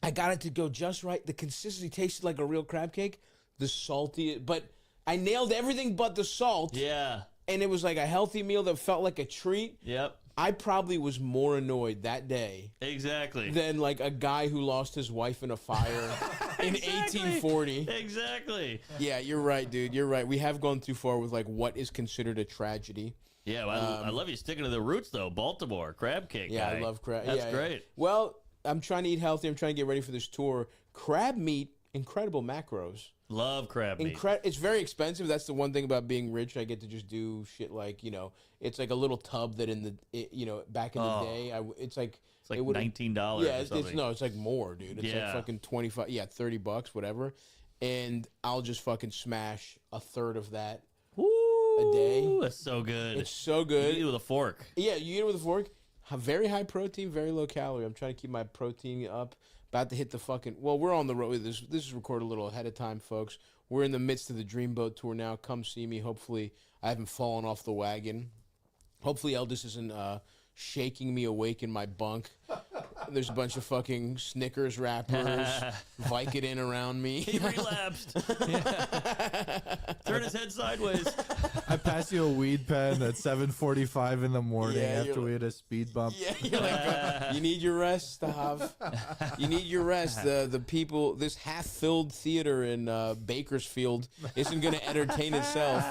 I got it to go just right. The consistency tasted like a real crab cake. The salty, but I nailed everything but the salt.
Yeah.
And it was like a healthy meal that felt like a treat.
Yep.
I probably was more annoyed that day
Exactly.
than like a guy who lost his wife in a fire in 1840.
Exactly.
Yeah, you're right, dude. You're right. We have gone too far with like what is considered a tragedy.
Yeah, well, I love you sticking to the roots though. Baltimore crab cake.
Yeah,
guy.
I love crab.
That's
yeah,
great.
Yeah. Well, I'm trying to eat healthy. I'm trying to get ready for this tour. Crab meat, incredible macros.
Love crab meat.
It's very expensive. That's the one thing about being rich. I get to just do shit like, you know, it's like a little tub that back in the day, it's like
$19.
Yeah,
or something.
it's like more, dude. It's like fucking 25, $30, whatever. And I'll just fucking smash a third of that a day.
That's so good.
It's so good.
You eat it with a fork.
Yeah, you eat it with a fork. Very high protein, very low calorie. I'm trying to keep my protein up. About to hit the fucking... Well, we're on the road. This is recorded a little ahead of time, folks. We're in the midst of the Dreamboat Tour now. Come see me. Hopefully, I haven't fallen off the wagon. Hopefully, Eldest isn't shaking me awake in my bunk. There's a bunch of fucking Snickers wrappers, Vicodin around me.
He relapsed. Turn his head sideways.
I pass you a weed pen at 7:45 in the morning after we had a speed bump.
Yeah, you're like, you need your rest, Stav. You need your rest. The people, this half-filled theater in Bakersfield isn't going to entertain itself.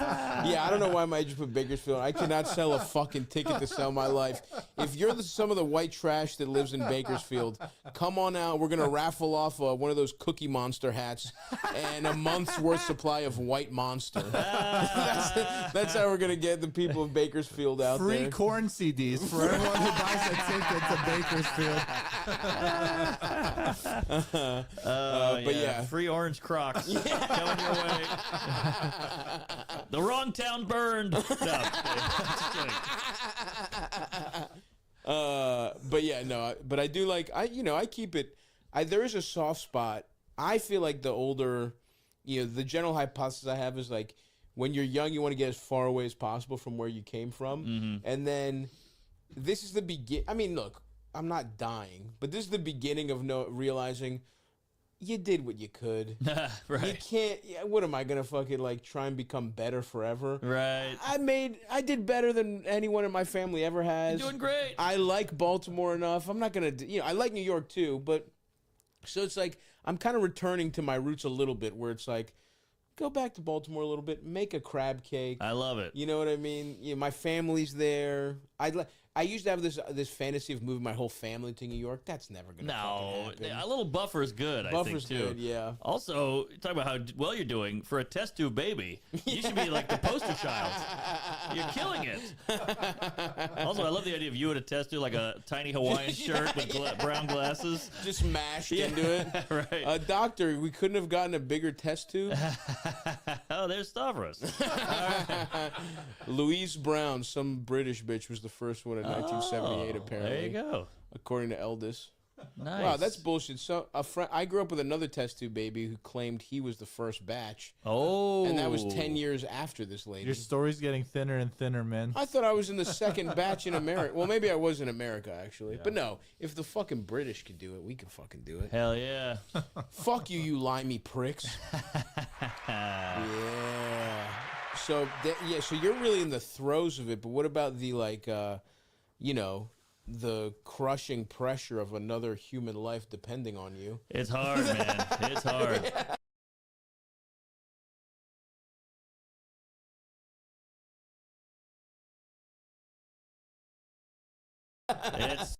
Yeah, I don't know why I just put Bakersfield. I cannot sell a fucking ticket to sell my life. If you're some of the white trash that lives in Bakersfield, come on out. We're going to raffle off one of those Cookie Monster hats and a month's worth supply of White Monster. That's how we're going to get the people of Bakersfield out there.
Free corn CDs for everyone who buys a ticket to Bakersfield.
But yeah.
Free orange Crocs coming your way. The wrong town burned. No, just kidding.
But yeah, no. But I do like I keep it. There is a soft spot. I feel like the older, the general hypothesis I have is like when you're young, you want to get as far away as possible from where you came from, and then this is the begin. I mean, look, I'm not dying, but this is the beginning of realizing you did what you could.
Right.
You can't. Yeah, what am I gonna fucking like try and become better forever?
Right.
I did better than anyone in my family ever has.
You're doing great.
I like Baltimore enough. I'm not gonna. I like New York too, but so it's like I'm kind of returning to my roots a little bit, where it's like go back to Baltimore a little bit, make a crab cake.
I love it.
You know what I mean? My family's there. I used to have this fantasy of moving my whole family to New York. That's never gonna fucking happen.
A little buffer is good.
Buffer's
I think too.
good, yeah.
Also, talk about how well you're doing for a test tube baby. You should be like the poster child. You're killing it. Also, I love the idea of you in a test tube, like a tiny Hawaiian shirt with brown glasses,
just mashed into it.
Right.
Doctor, we couldn't have gotten a bigger test tube.
Oh, there's Stavros.
Louise Brown, some British bitch, was the first one in 1978, apparently.
There you go.
According to Eldest.
Nice.
Wow, that's bullshit. So I grew up with another test tube baby who claimed he was the first batch.
Oh.
And that was 10 years after this lady.
Your story's getting thinner and thinner, man.
I thought I was in the second batch in America. Well, maybe I was in America, actually. Yeah. But no, if the fucking British could do it, we can fucking do it.
Hell yeah.
Fuck you limey pricks. Yeah. So, so you're really in the throes of it, but what about the, like, the crushing pressure of another human life depending on you?
It's hard, man. It's hard. It's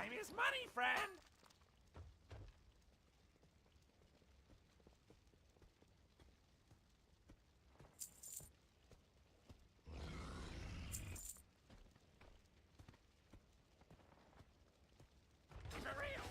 Time is money, friend. For real.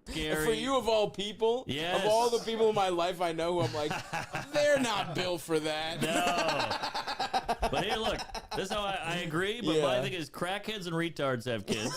Scary.
For you of all people,
Yes.
of all the people in my life I know who I'm like, they're not built for that.
No. But here, look. This is how I agree. But my
Yeah.
thing is, crackheads and retards have kids,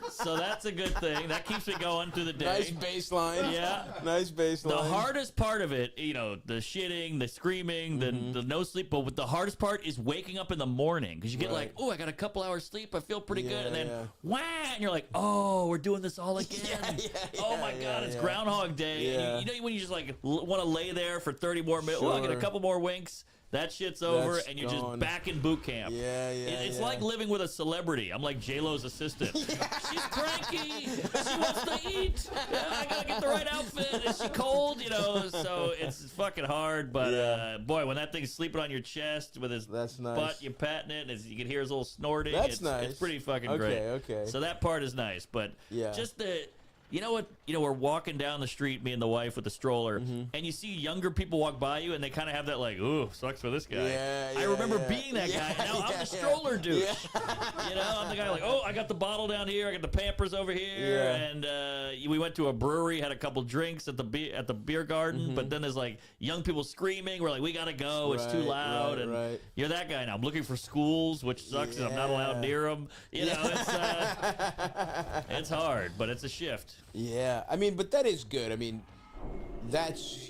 so that's a good thing. That keeps me going through the day.
Nice baseline.
Yeah.
Nice baseline.
The hardest part of it, you know, the shitting, the screaming, the no sleep. But the hardest part is waking up in the morning because you get like, oh, I got a couple hours sleep. I feel pretty good. And then, wah, and you're like, oh, we're doing this all again. Oh my God, it's Groundhog Day.
Yeah.
And you know when you just like want to lay there for 30 more minutes. Oh, I get a
Sure.
couple more winks. That shit's over,
That's
and you're
gone.
just back in boot camp.
Yeah.
It's like living with a celebrity. I'm like J-Lo's assistant. She's cranky. She wants to eat. I gotta get the right outfit. Is she cold? You know, so it's fucking hard. But boy, when that thing's sleeping on your chest with his
That's nice.
butt, you're patting it, and you can hear his little snorting.
That's
it's,
nice.
It's pretty fucking great.
Okay.
So that part is nice, but
Yeah.
just the. You know what? You know, we're walking down the street, me and the wife with the stroller, and you see younger people walk by you, and they kind of have that like, "Ooh, sucks for this guy." I remember being that guy. And now I'm the stroller douche. You know, I'm the guy like, "Oh, I got the bottle down here. I got the Pampers over here." And we went to a brewery, had a couple drinks at the beer garden, but then there's like young people screaming. We're like, "We gotta go. It's too loud." And you're that guy now. I'm looking for schools, which sucks. I'm not allowed near them. You know, it's hard, but it's a shift.
Yeah, I mean, but that is good. I mean,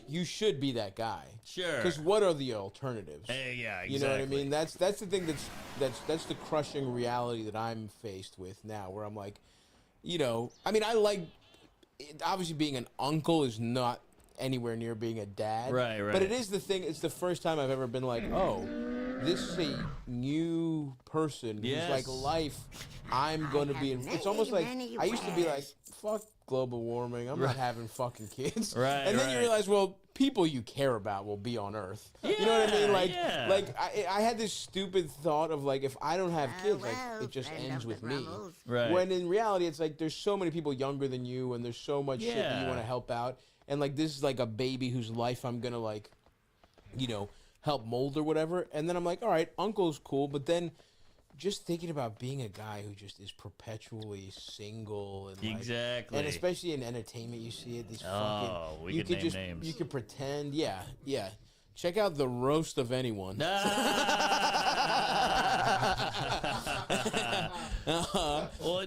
you should be that guy.
Sure.
Because what are the alternatives?
Yeah, exactly.
You know what I mean? That's the thing that's the crushing reality that I'm faced with now, where I'm like, you know, I mean, I like obviously being an uncle is not anywhere near being a dad.
Right.
But it is the thing. It's the first time I've ever been like, oh, this is a new person who's like life. I'm gonna be. It's almost like I used to be like, fuck global warming. I'm not having fucking kids. And then you realize, well, people you care about will be on Earth. You know what I mean? Like I had this stupid thought of like, if I don't have kids, like it just ends with me. When in reality, it's like there's so many people younger than you, and there's so much shit that you want to help out. And like this is like a baby whose life I'm gonna like, you know, help mold or whatever. And then I'm like, all right, uncle's cool, but then just thinking about being a guy who just is perpetually single and like, and especially in entertainment, you see it. These fucking
we could name names.
You could pretend, yeah. Check out the roast of anyone.
Well,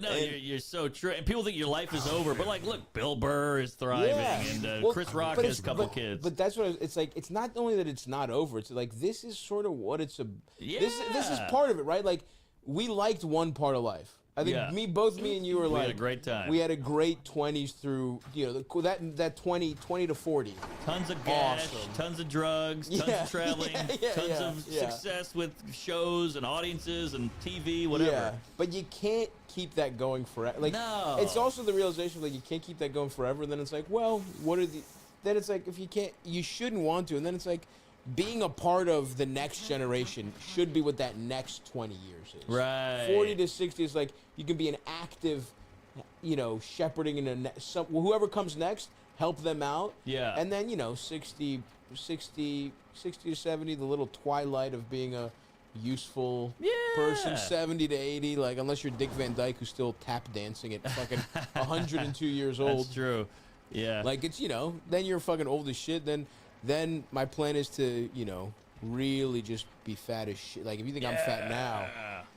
no, you're so true, and people think your life is over, but like, look, Bill Burr is thriving, and Chris Rock has a couple kids.
But that's what it's like. It's not only that it's not over. It's like this is sort of what it's a. This is part of it, right? Like we liked one part of life. I think both me and you were like,
we had a great time.
We had a great 20s through, you know, that 20 to 40.
Tons of gas, tons of drugs, tons of traveling, tons of success with shows and audiences and TV, whatever.
Yeah, but you can't keep that going forever. Like,
no.
It's also the realization that you can't keep that going forever. And then it's like, well, what are the? Then it's like if you can't, you shouldn't want to. And then it's like, being a part of the next generation should be what that next 20 years is.
Right.
40 to 60 is like you can be an active, you know, shepherding in whoever comes next. help them out.
Yeah.
And then, 60 to 70, the little twilight of being a useful person, 70 to 80, like, unless you're Dick Van Dyke who's still tap dancing at fucking 102 years old.
That's true. Yeah.
Like, it's, then you're fucking old as shit. Then my plan is to, really just be fat as shit. Like, if you think I'm fat now,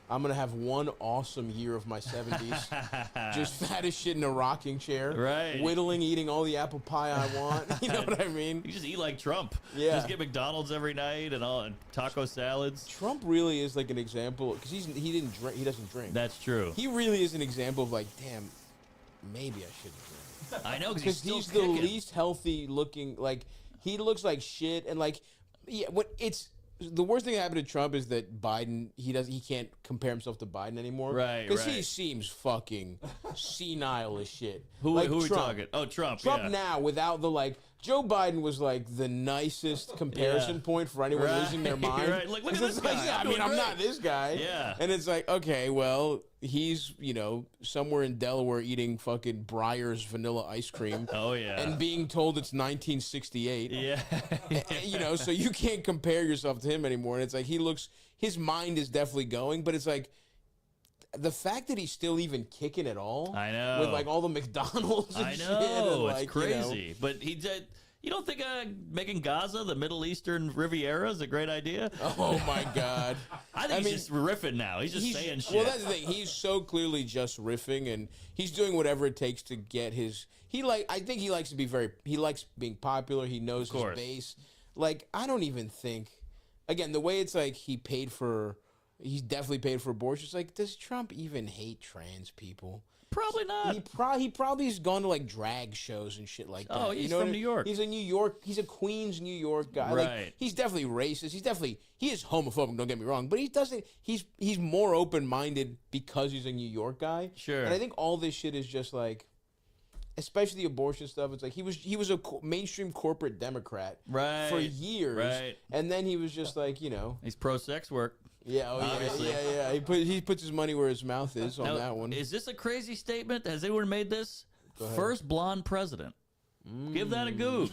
I'm going to have one awesome year of my 70s. Just fat as shit in a rocking chair.
Right.
Whittling, eating all the apple pie I want. You know what I mean?
You just eat like Trump.
Yeah.
Just get McDonald's every night and taco salads.
Trump really is like an example, because he didn't drink. He doesn't drink.
That's true.
He really is an example of like, damn, maybe I shouldn't drink.
I know, because
He's
still
the
kicking.
least healthy looking. Like, he looks like shit, and like, the worst thing that happened to Trump is that Biden, he can't compare himself to Biden anymore.
Right,
Because he
right.
seems fucking senile as shit.
Who
like
are we
Trump.
talking? Oh, Trump.
Trump
yeah.
now, without the like, Joe Biden was like the nicest comparison point for anyone
Right,
losing their mind.
right. Like, look at
It's
this
like,
guy.
yeah,
I'm
I mean,
doing
I'm
great.
not this guy.
Yeah.
And it's like, okay, well, he's, somewhere in Delaware eating fucking Breyer's vanilla ice cream.
Oh, yeah.
And being told it's 1968.
Yeah.
So you can't compare yourself to him anymore. And it's like, his mind is definitely going, but it's like, the fact that he's still even kicking at all.
I know.
With like all the McDonald's and
I
shit.
know.
And, like,
It's crazy. But he did. You don't think making Gaza the Middle Eastern Riviera is a great idea?
Oh my God!
I think he's just riffing now. He's just saying shit.
Well, that's the thing. He's so clearly just riffing, and he's doing whatever it takes to get his. I think he likes to be He likes being popular. He knows his base. Like, I don't even think. Again, the way it's like he's definitely paid for abortion. It's like, does Trump even hate trans people?
Probably not.
He probably has gone to like drag shows and shit like that.
Oh, he's from New York.
He's a New York. He's a Queens, New York guy.
Right.
Like, he's definitely racist. He is homophobic. Don't get me wrong, but he doesn't. He's more open minded because he's a New York guy.
Sure.
And I think all this shit is just like, especially the abortion stuff. It's like he was a mainstream corporate Democrat for years.
Right.
And then he was just like,
he's pro sex work.
Yeah,
Obviously.
yeah. He puts his money where his mouth is on
Now,
that one.
Is this a crazy statement? Has anyone made this?
ahead.
First blonde president. Give that a goof.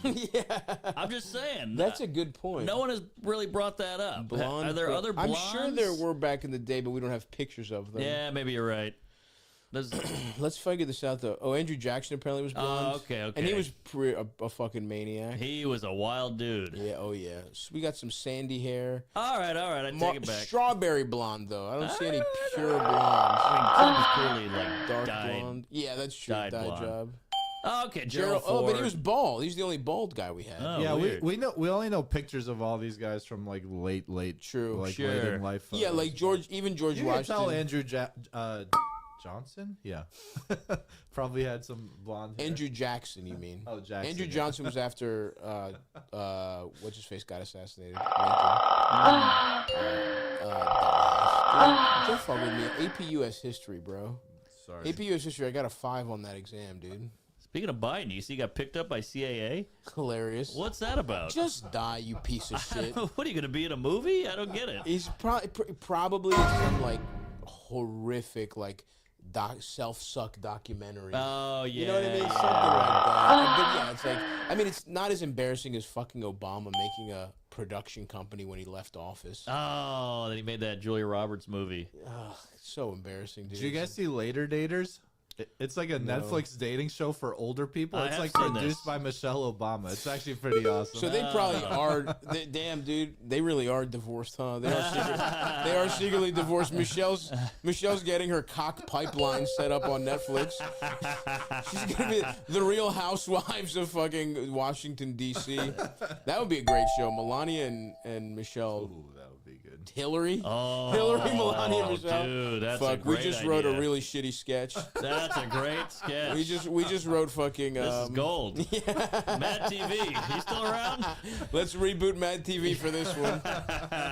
I'm just saying.
That's a good point.
No one has really brought that up. Are there other blondes?
I'm sure there were back in the day, but we don't have pictures of them.
Yeah, maybe you're right.
Let's figure this out, though. Oh, Andrew Jackson apparently was blonde.
Okay.
And he was a fucking maniac.
He was a wild dude.
Yeah, yeah. So we got some sandy hair.
All right. I take it back.
Strawberry blonde, though. I don't see any pure blondes.
I mean, Trump is clearly like
dark
dyed.
blonde. Yeah, that's true.
Dyed
Dye
blonde.
job.
Okay, Gerald
Oh,
Ford.
but he was bald. He's the only bald guy we had.
Oh,
yeah,
weird.
we only know pictures of all these guys from like late
True.
like
Sure.
late in life.
Yeah, like George
you
Washington.
can tell Andrew Johnson. Yeah, probably had some blonde hair.
Andrew Jackson, you mean?
Oh, Jackson.
Andrew
yeah.
Johnson was after what's his face got assassinated. Lincoln. Don't fuck with me. AP US history, bro.
Sorry.
AP US history. I got a 5 on that exam, dude.
Speaking of Biden, you see he got picked up by CAA?
Hilarious.
What's that about?
Just die, you piece of shit.
What are you going to be in a movie? I don't get it.
He's probably some like horrific like self-suck documentary.
Oh, yeah.
You know what I mean? Something like that. But yeah, it's like, I mean, it's not as embarrassing as fucking Obama making a production company when he left office.
Oh, then he made that Julia Roberts movie.
Ugh, it's so embarrassing, dude.
Did you guys see Later Daters? It's like a Netflix dating show for older people.
I
It's
have
like
seen
produced
this.
by Michelle Obama. It's actually pretty awesome.
So they probably are. Damn, dude, they really are divorced, huh? They are secretly divorced. Michelle's getting her cock pipeline set up on Netflix. She's gonna be the Real Housewives of fucking Washington D.C. That would be a great show. Melania and Michelle.
Ooh, that would be good.
Hillary.
Oh,
Hillary, Melania, and Michelle.
dude, that's a
Fuck,
great
we just wrote a
idea.
really shitty sketch.
That's a great sketch.
We just wrote fucking.
This is gold. Mad TV. You still around?
Let's reboot Mad TV for this one.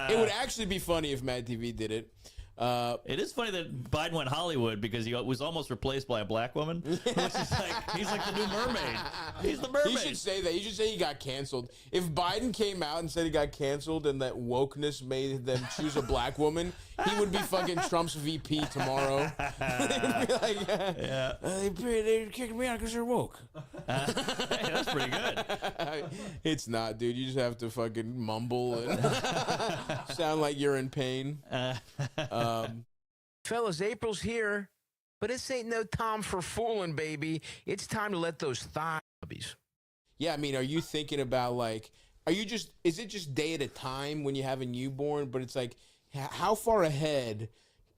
It would actually be funny if Mad TV did it.
It is funny that Biden went Hollywood because he was almost replaced by a black woman. Which is like, he's like the new mermaid. He's the mermaid.
He should say that. He should say he got canceled. If Biden came out and said he got canceled and that wokeness made them choose a black woman, he would be fucking Trump's VP tomorrow. He'd be like, they kicked me out because they're woke.
Hey, that's pretty good.
It's not, dude. You just have to fucking mumble and sound like you're in pain.
Fellas, April's here, but this ain't no time for fooling, baby. It's time to let those thigh hubbies.
Yeah, I mean, are you thinking about like, is it just day at a time when you have a newborn? But it's like, how far ahead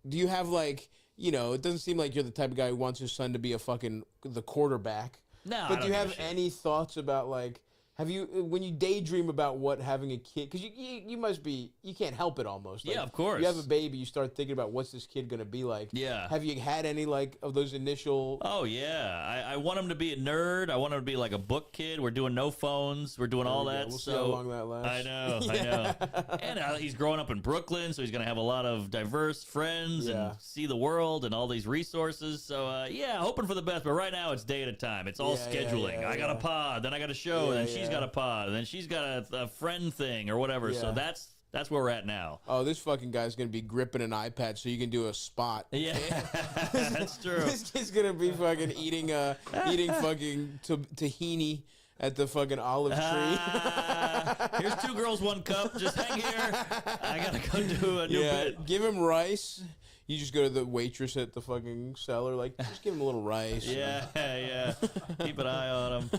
do you have, like, you know, it doesn't seem like you're the type of guy who wants his son to be the quarterback.
No,
but do you have any thoughts about, like, when you daydream about what having a kid, because you must be, you can't help it almost. Like,
yeah, of course.
You have a baby, you start thinking about what's this kid going to be like.
Yeah.
Have you had any, like, of those initial?
Oh, yeah. I want him to be a nerd. I want him to be like a book kid. We're doing no phones. We're doing all that.
We'll see how long that lasts.
I know. And he's growing up in Brooklyn, so he's going to have a lot of diverse friends and see the world and all these resources. So, hoping for the best. But right now, it's day at a time. It's all scheduling. I got a pod, then I got a show, then she's got a pod, and then she's got a friend thing or whatever. So that's where we're at now.
Oh, this fucking guy's going to be gripping an iPad so you can do a spot.
Yeah, that's true.
This kid's going to be fucking eating fucking tahini at the fucking olive tree.
Here's 2 girls, 1 cup. Just hang here. I got to go do a new bit.
Give him rice. You just go to the waitress at the fucking cellar, like, just give him a little rice.
Yeah. Keep an eye on him.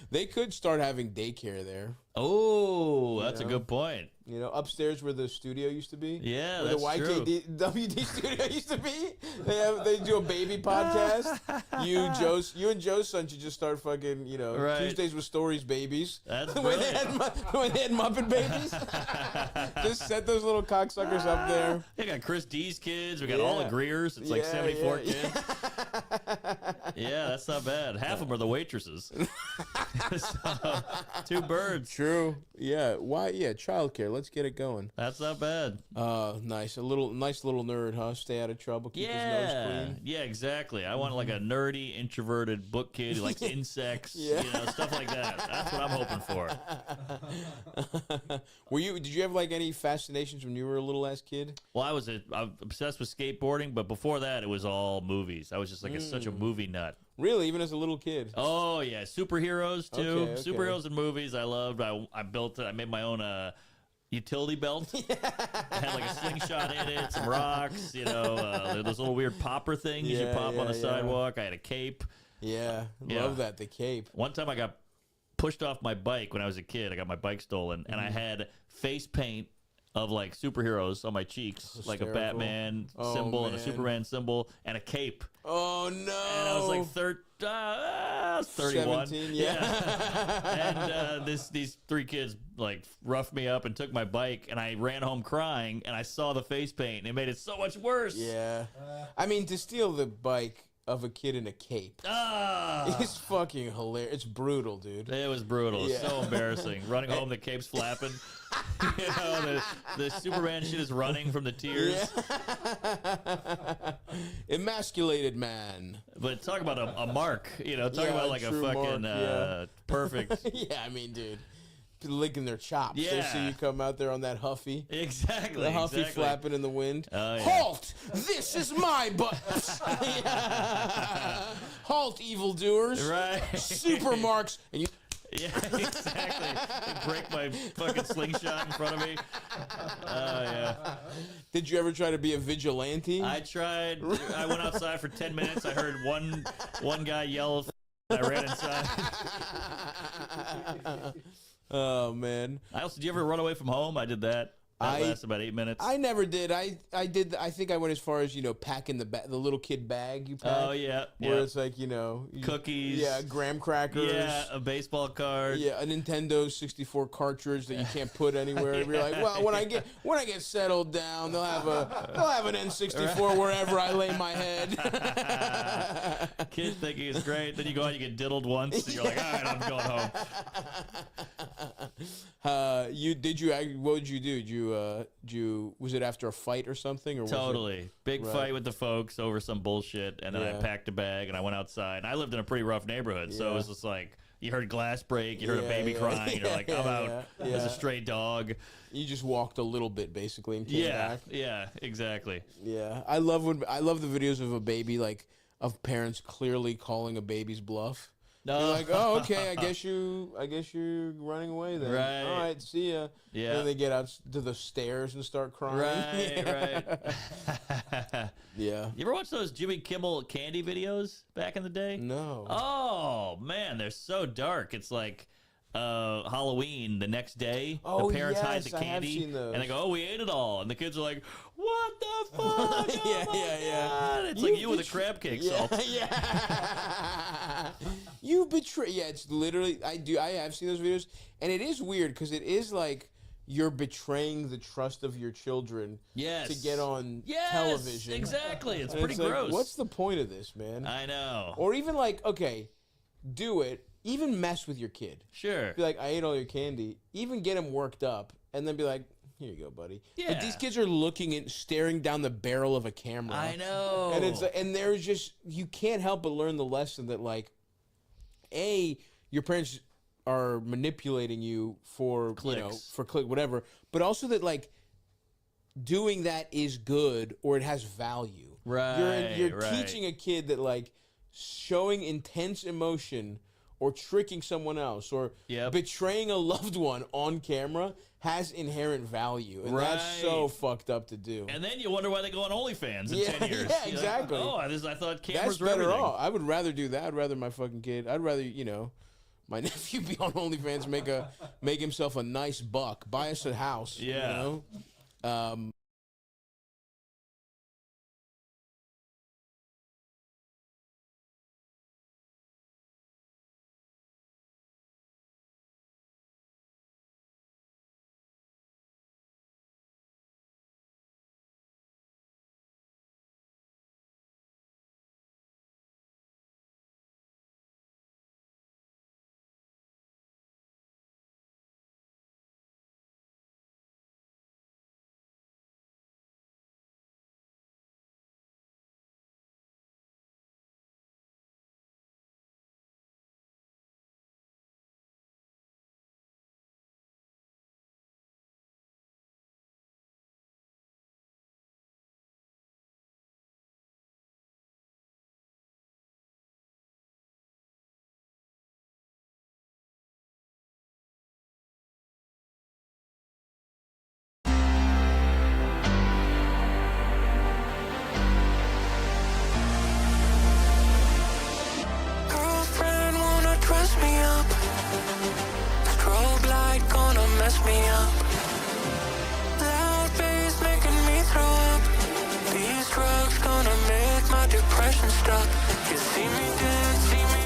They could start having daycare there.
Oh, that's a good point.
You know, upstairs where the studio used to be.
Yeah,
where
that's
the YKWd studio used to be. They do a baby podcast. You and Joe's son should just start fucking, you know, Tuesdays with Stories babies.
That's
when they had Muppet babies. Just set those little cocksuckers up there.
They got Chris D's kids. We got all the Greers. It's like 74 kids. Yeah, that's not bad. Half of them are the waitresses. So, 2 birds.
True. Yeah. Why? Yeah. Childcare. Let's get it going.
That's not bad.
Nice. Nice little nerd, huh? Stay out of trouble. Keep his nose clean.
Yeah, exactly. I want like a nerdy, introverted book kid who likes insects, you know, stuff like that. That's what I'm hoping for.
Did you have like any fascinations when you were a little ass kid?
Well, I was obsessed with skateboarding, but before that, it was all movies. I was just like such a movie nut.
Really? Even as a little kid?
Oh, yeah. Superheroes, too.
Okay.
Superheroes and movies I loved. I built it. I made my own utility belt. It had like a slingshot in it, some rocks, you know, those little weird popper things you pop on the sidewalk. I had a cape.
Yeah. Love that, the cape.
One time I got pushed off my bike when I was a kid. I got my bike stolen, and I had face paint of like superheroes on my cheeks, like a Batman symbol and a Superman symbol and a cape.
Oh no!
And I was like 31.
17,
And these 3 kids like roughed me up and took my bike, and I ran home crying, and I saw the face paint, and it made it so much worse.
Yeah. I mean, to steal the bike of a kid in a cape. It's fucking hilarious. It's brutal, dude.
It was brutal. It's so embarrassing. Running home, the cape's flapping. You know, the Superman shit is running from the tears.
Yeah. Emasculated man.
But talk about a mark. You know, talk about like a fucking perfect.
Yeah, I mean, dude. Licking their chops.
Yeah.
They see you come out there on that Huffy.
Exactly.
The Huffy flapping in the wind.
Oh, yeah.
Halt! This is my butt. Halt, evildoers.
Right.
Super marks. And you.
Yeah, exactly. They break my fucking slingshot in front of me. Yeah.
Did you ever try to be a vigilante?
I tried. I went outside for 10 minutes. I heard one guy yell. I ran inside.
Oh man!
Did you ever run away from home? I did that. That lasted about 8 minutes.
I never did. I did. I think I went as far as, you know, packing the little kid bag you pack.
Oh yeah,
where it's like, you know,
cookies.
Yeah, graham crackers.
Yeah, a baseball card.
Yeah, a Nintendo 64 cartridge that you can't put anywhere. Yeah. You're like, well, when I get settled down, they'll have an N64 wherever I lay my head.
Kids thinking it's great. Then you go out, you get diddled once, and you're like, all right, I'm going home.
What did you do? Did you was it after a fight or something? Or was
Totally. Big
Right.
fight with the folks over some bullshit, and then I
Yeah.
packed a bag and I went outside. I lived in a pretty rough neighborhood, so it was just like you heard glass break, you heard a baby crying, you're like, I'm out as a stray dog.
You just walked a little bit basically and came back.
Yeah, exactly.
Yeah, I love the videos of a baby, like of parents clearly calling a baby's bluff.
No.
You're like, oh, okay, I guess you're running away then.
Right.
All right, see ya.
Yeah.
And then they get out to the stairs and start crying.
Right.
Yeah.
You ever watch those Jimmy Kimmel candy videos back in the day?
No.
Oh man, they're so dark. It's like Halloween the next day.
Oh,
the parents hide
yes,
the
I have
candy
seen those.
and they go, "Oh, we ate it all," and the kids are like, "What the fuck?"
Yeah,
oh my
yeah.
God. It's like you with a crab cake salt.
Yeah. You betray. Yeah, it's literally. I have seen those videos, and it is weird because it is like you're betraying the trust of your children.
Yes.
To get on
Yes,
television.
exactly. It's
And
pretty
like,
gross.
what's the point of this, man?
I know.
Or even like, okay, do it. Even mess with your kid.
Sure.
Be like, I ate all your candy. Even get him worked up, and then be like, here you go, buddy.
Yeah.
But these kids are looking and staring down the barrel of a camera.
I know.
And there's just, you can't help but learn the lesson that like, your parents are manipulating you for
Clicks.
for click whatever, but also that like doing that is good or it has value.
Right.
You're teaching a kid that like showing intense emotion or tricking someone else or betraying a loved one on camera has inherent value, and that's so fucked up to do.
And then you wonder why they go on OnlyFans in 10 years.
Yeah,
You're
exactly.
Like, I thought cameras
That's
were
better
everything.
off. I would rather do that. I'd rather my fucking kid. I'd rather my nephew be on OnlyFans, make himself a nice buck, buy us a house.
Yeah.
You know?
Girlfriend wanna dress me up. Strobe light gonna mess me up. Loud bass making me throw up. These drugs gonna make my depression stop. You see me dead, see me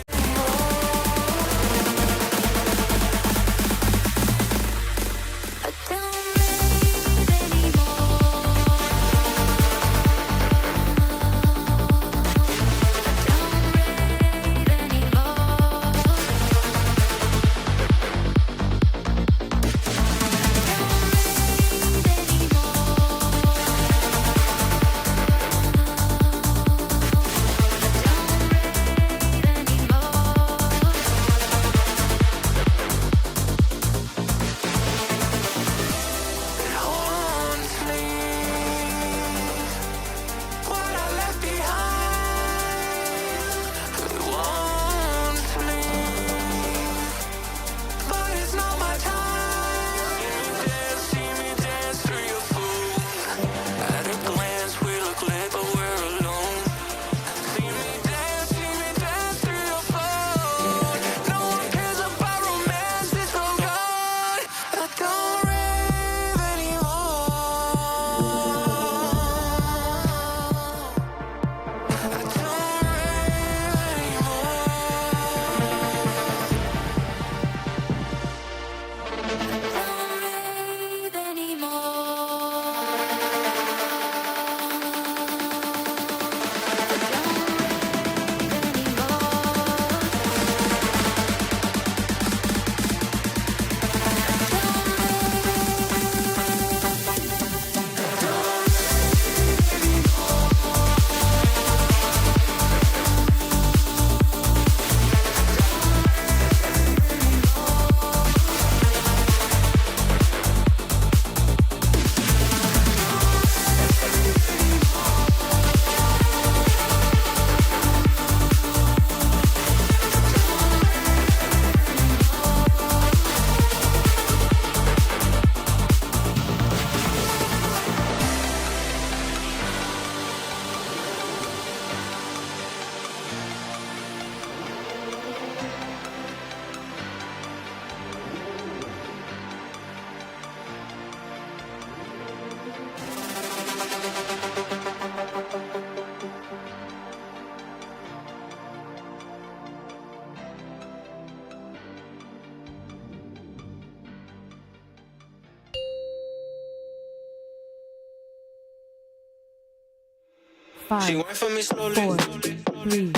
She went for me slowly. 4, 3,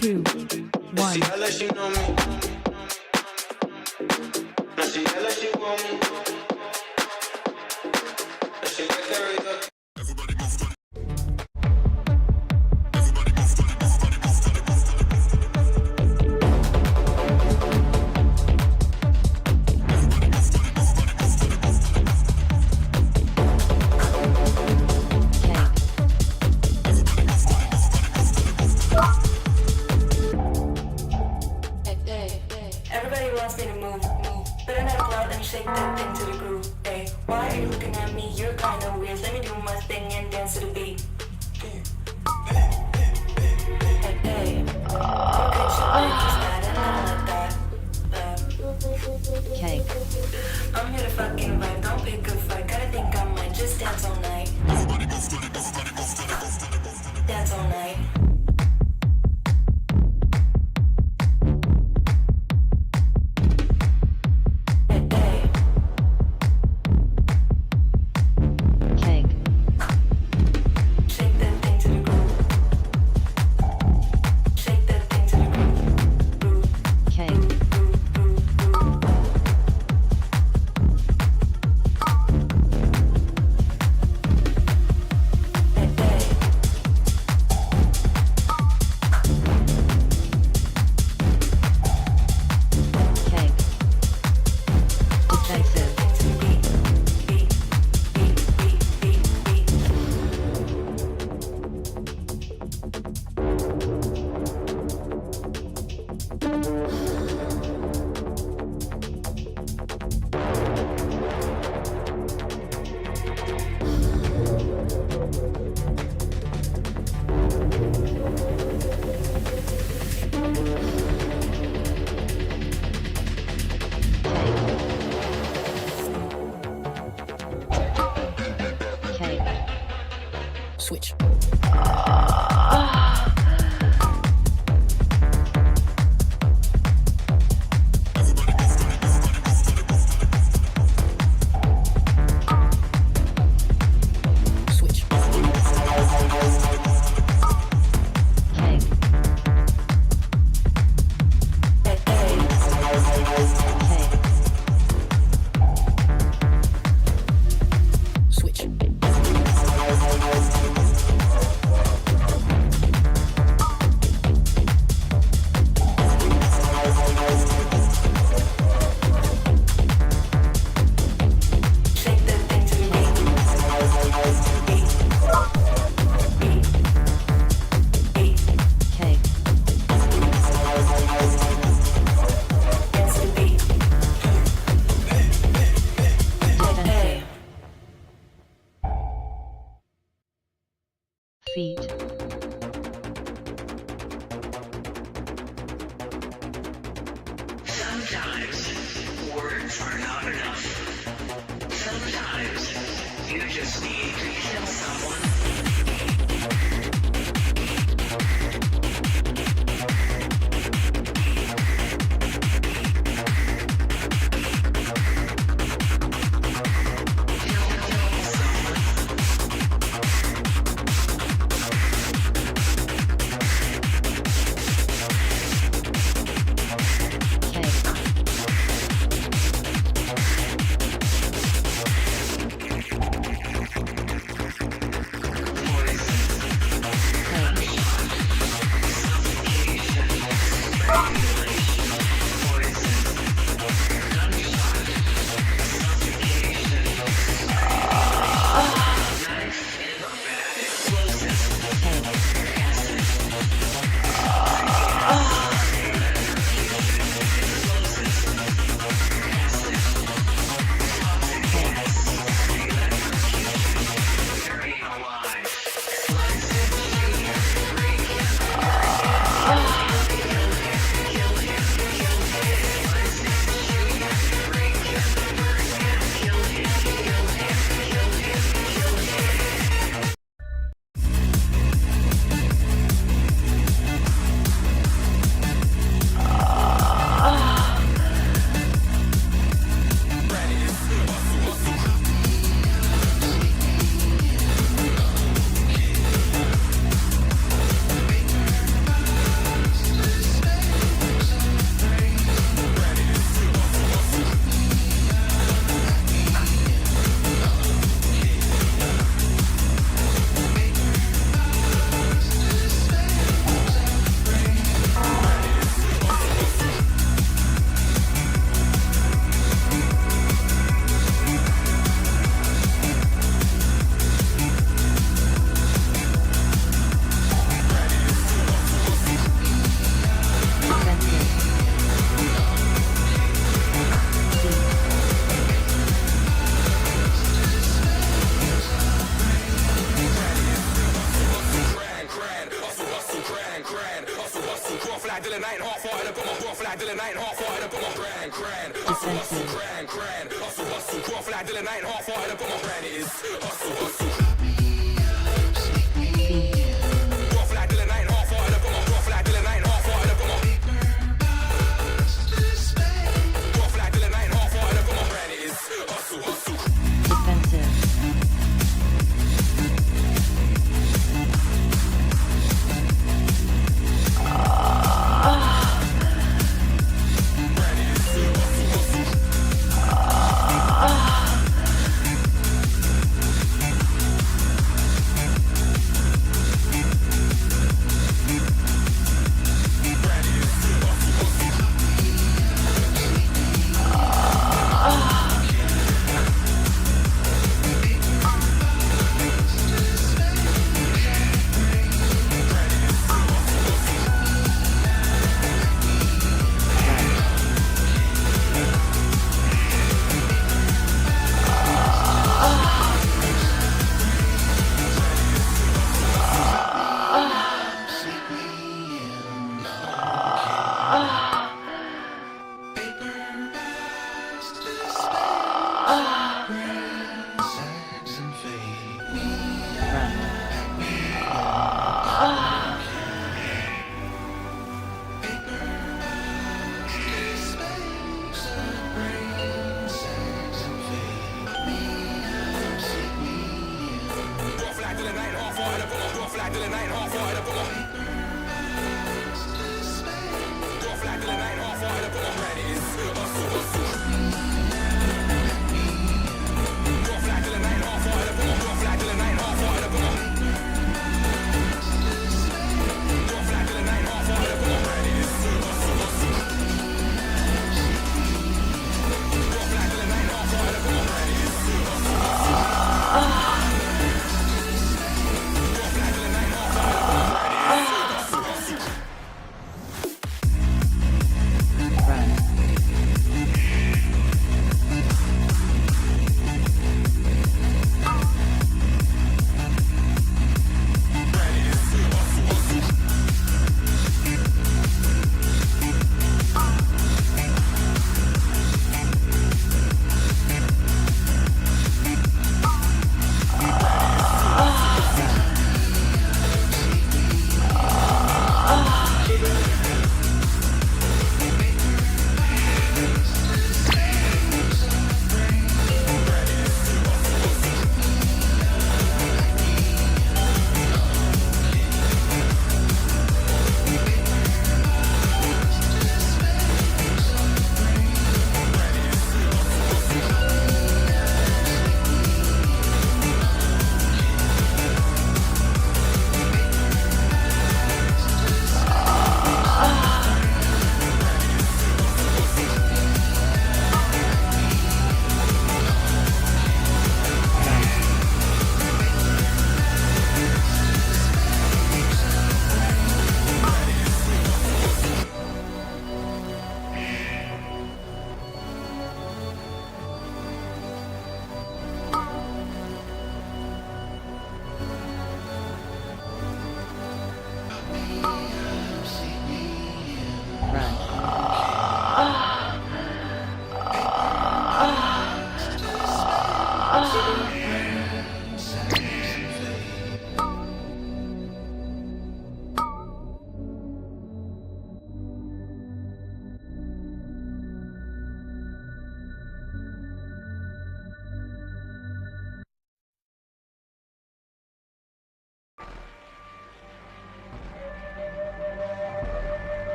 2, 1. She act like she know me. Now she act like she want me. Now she like karaoke. Everybody move to I'm here to fucking vibe, don't pick a fight. Gotta think I might just dance all night. Dance all night. Switch.
Feet.
Sometimes words are not enough. Sometimes you just need to kill someone.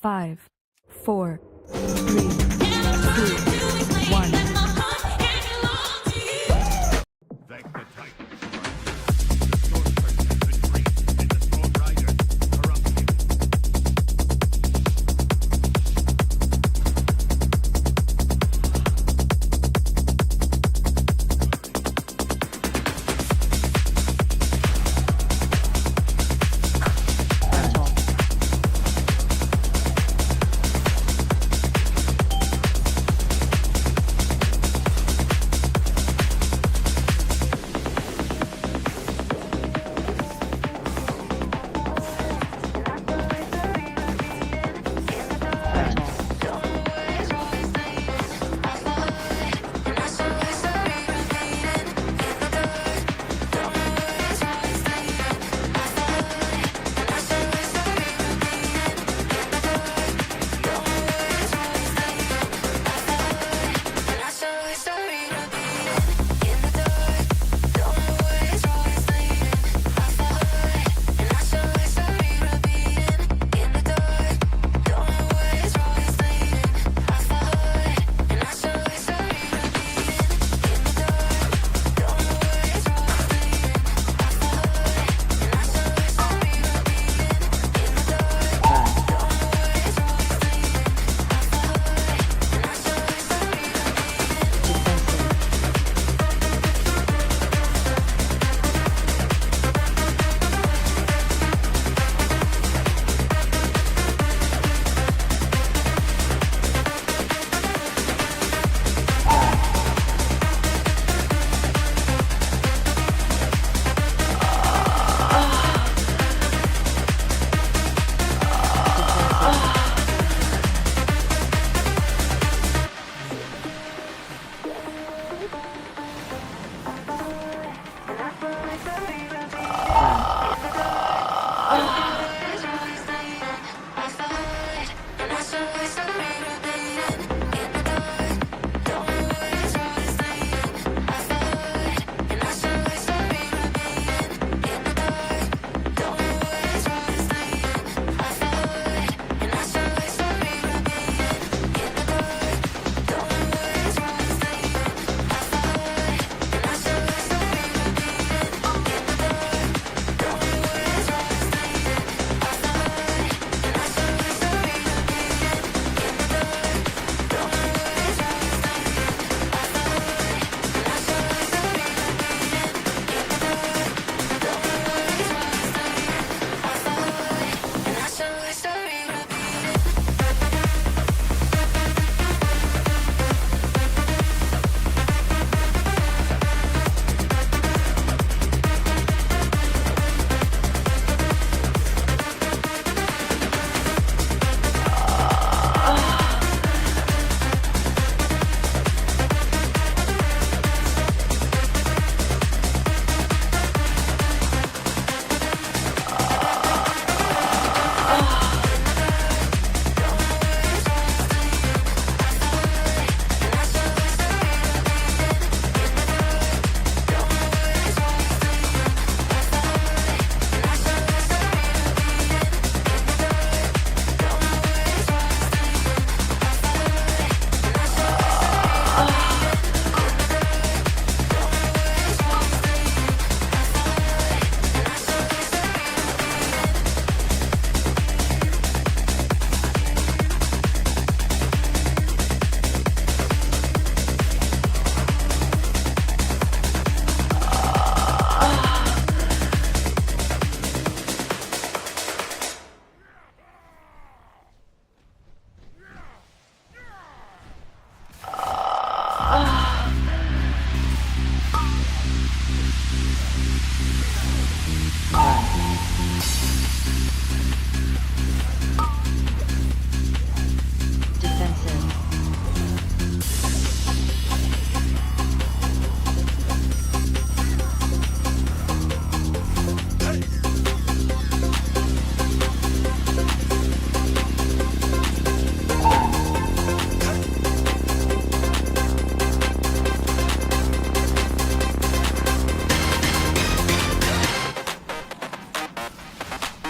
5, 4, 3, 2, 1.
Thank the Titans. The Stormtroopers has been freed, and the Storm Riders corrupt you.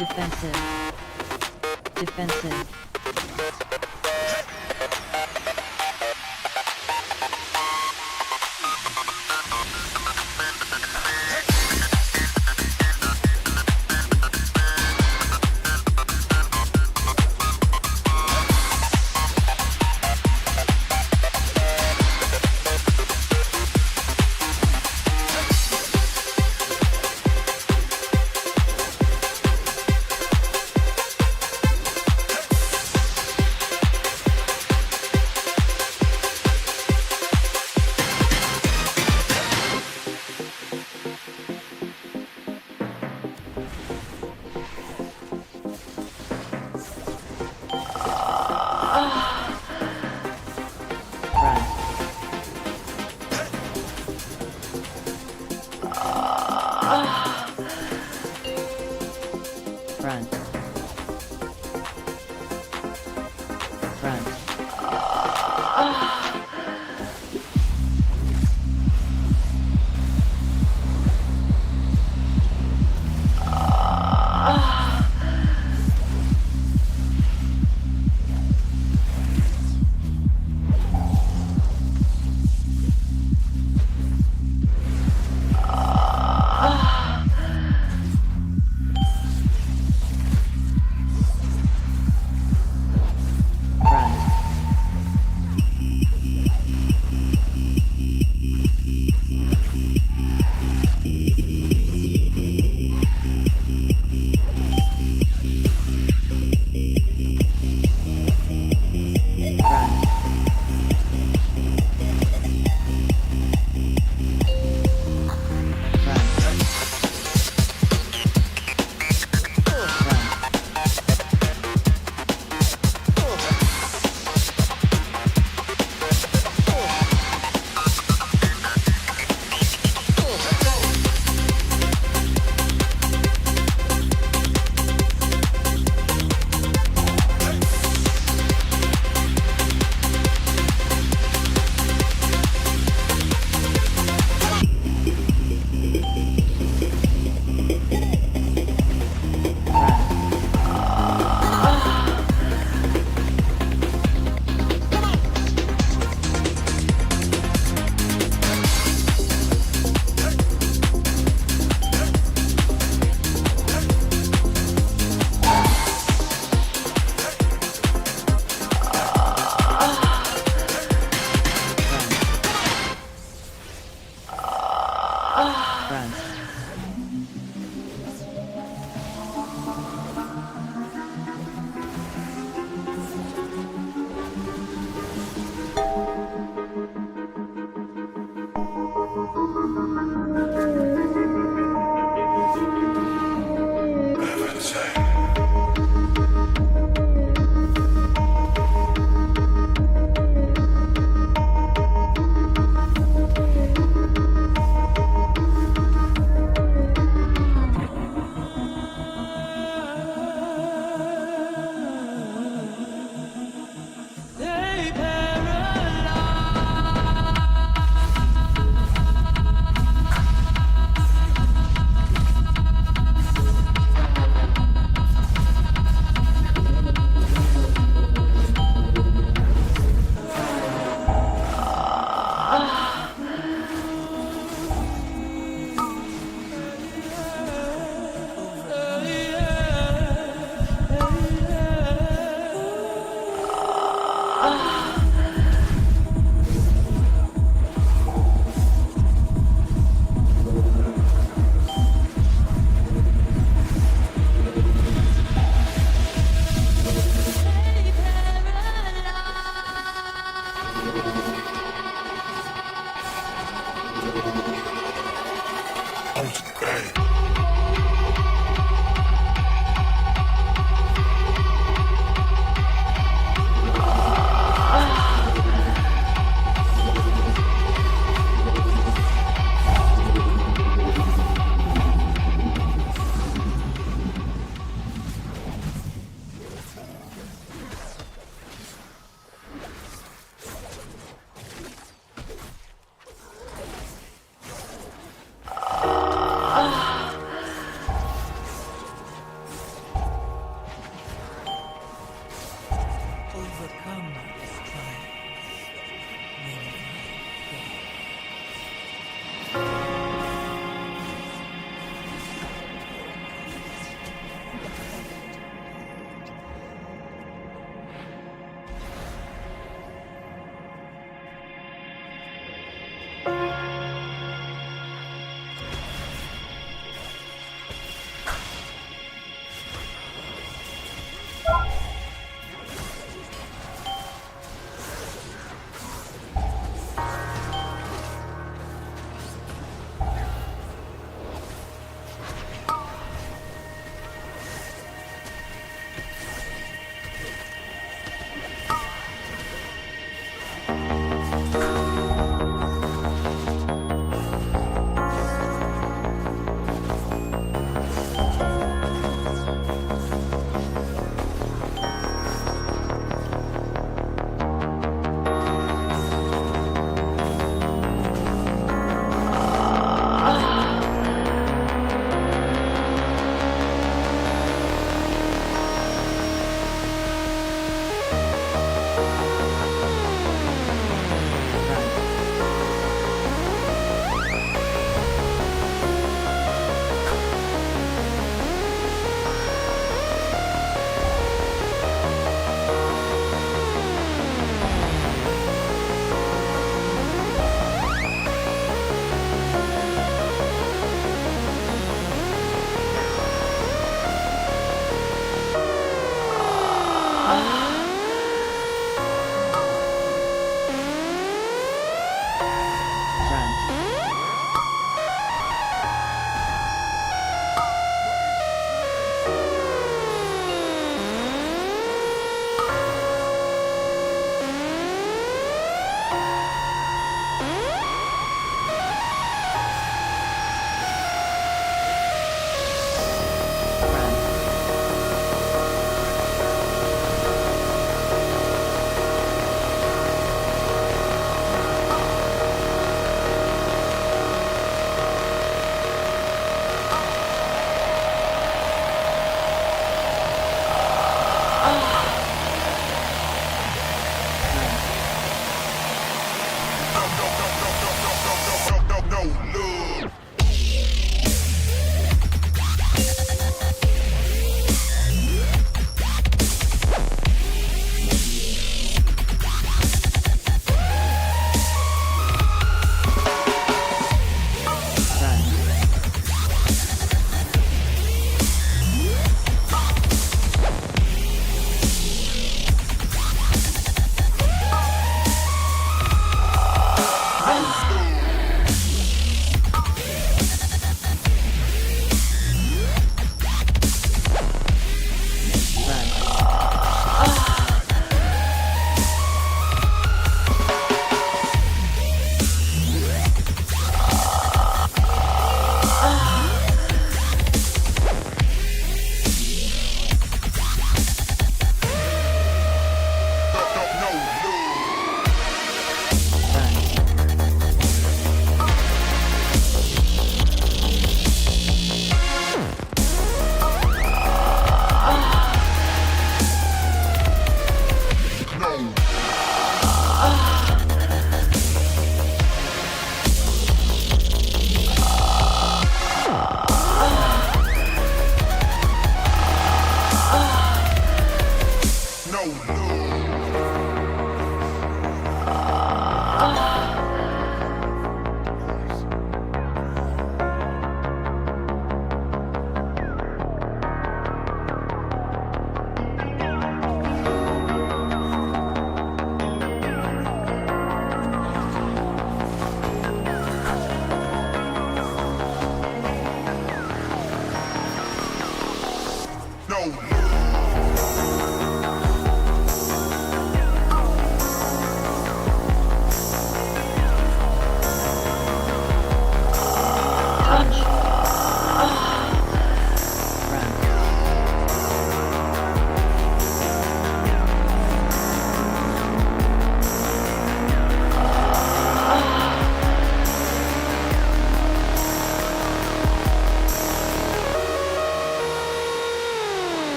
Defensive. Defensive.
Front. Front.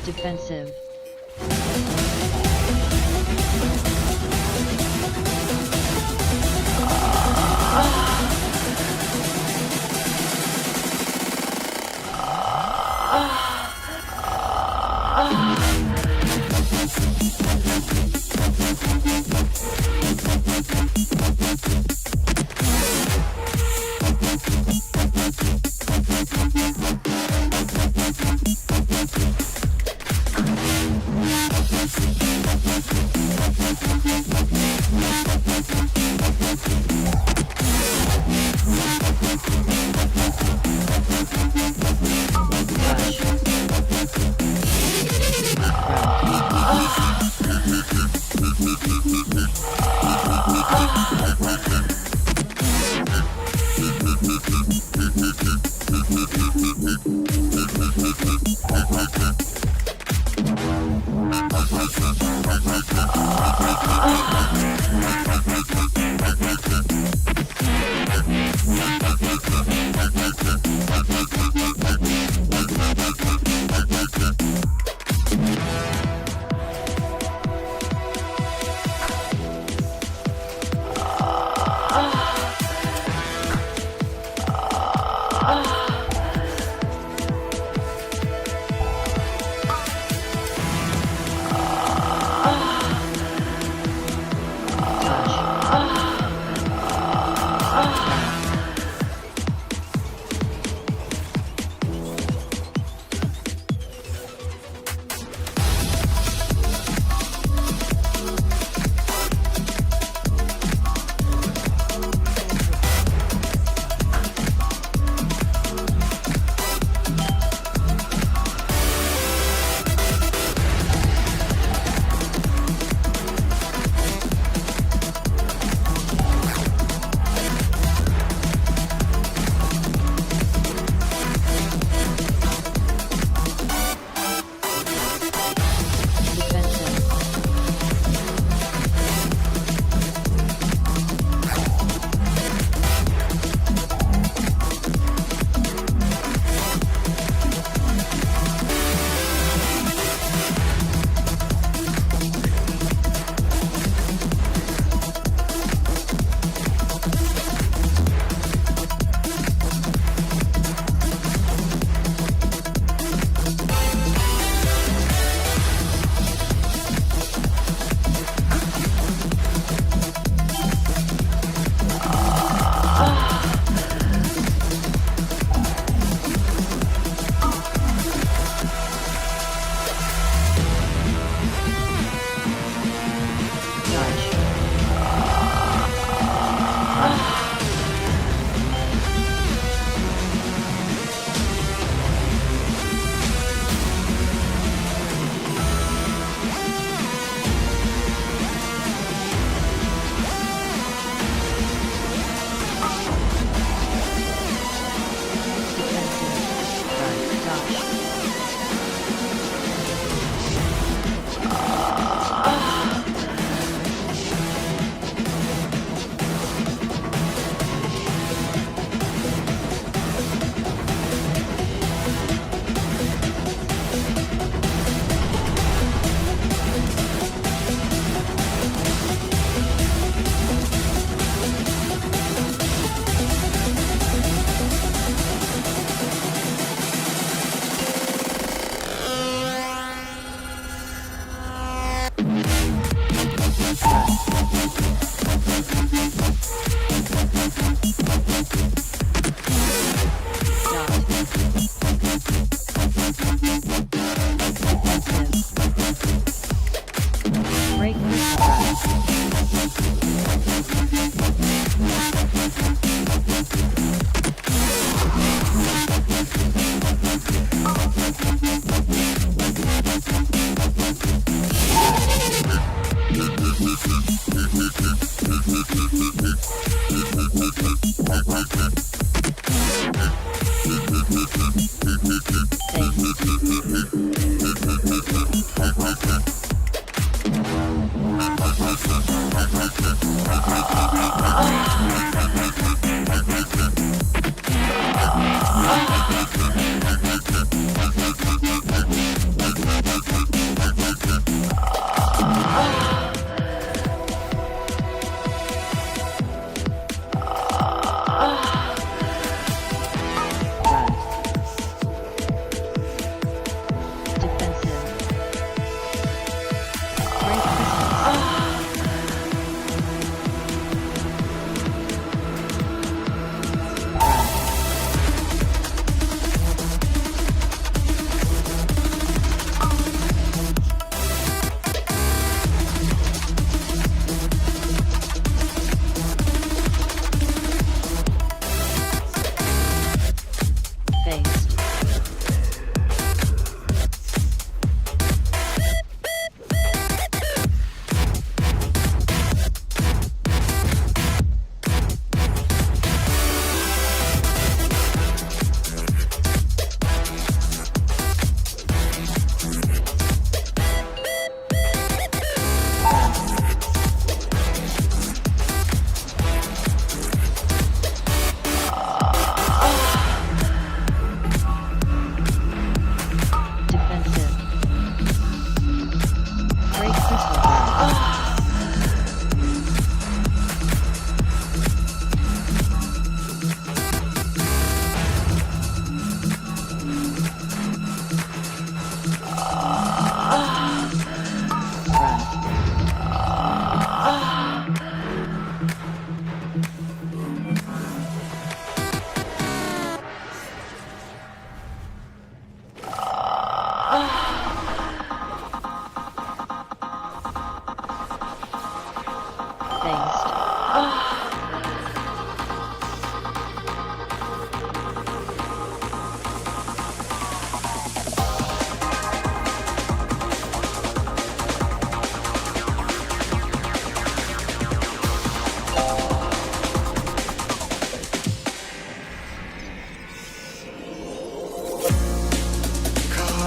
Defensive.
Gosh.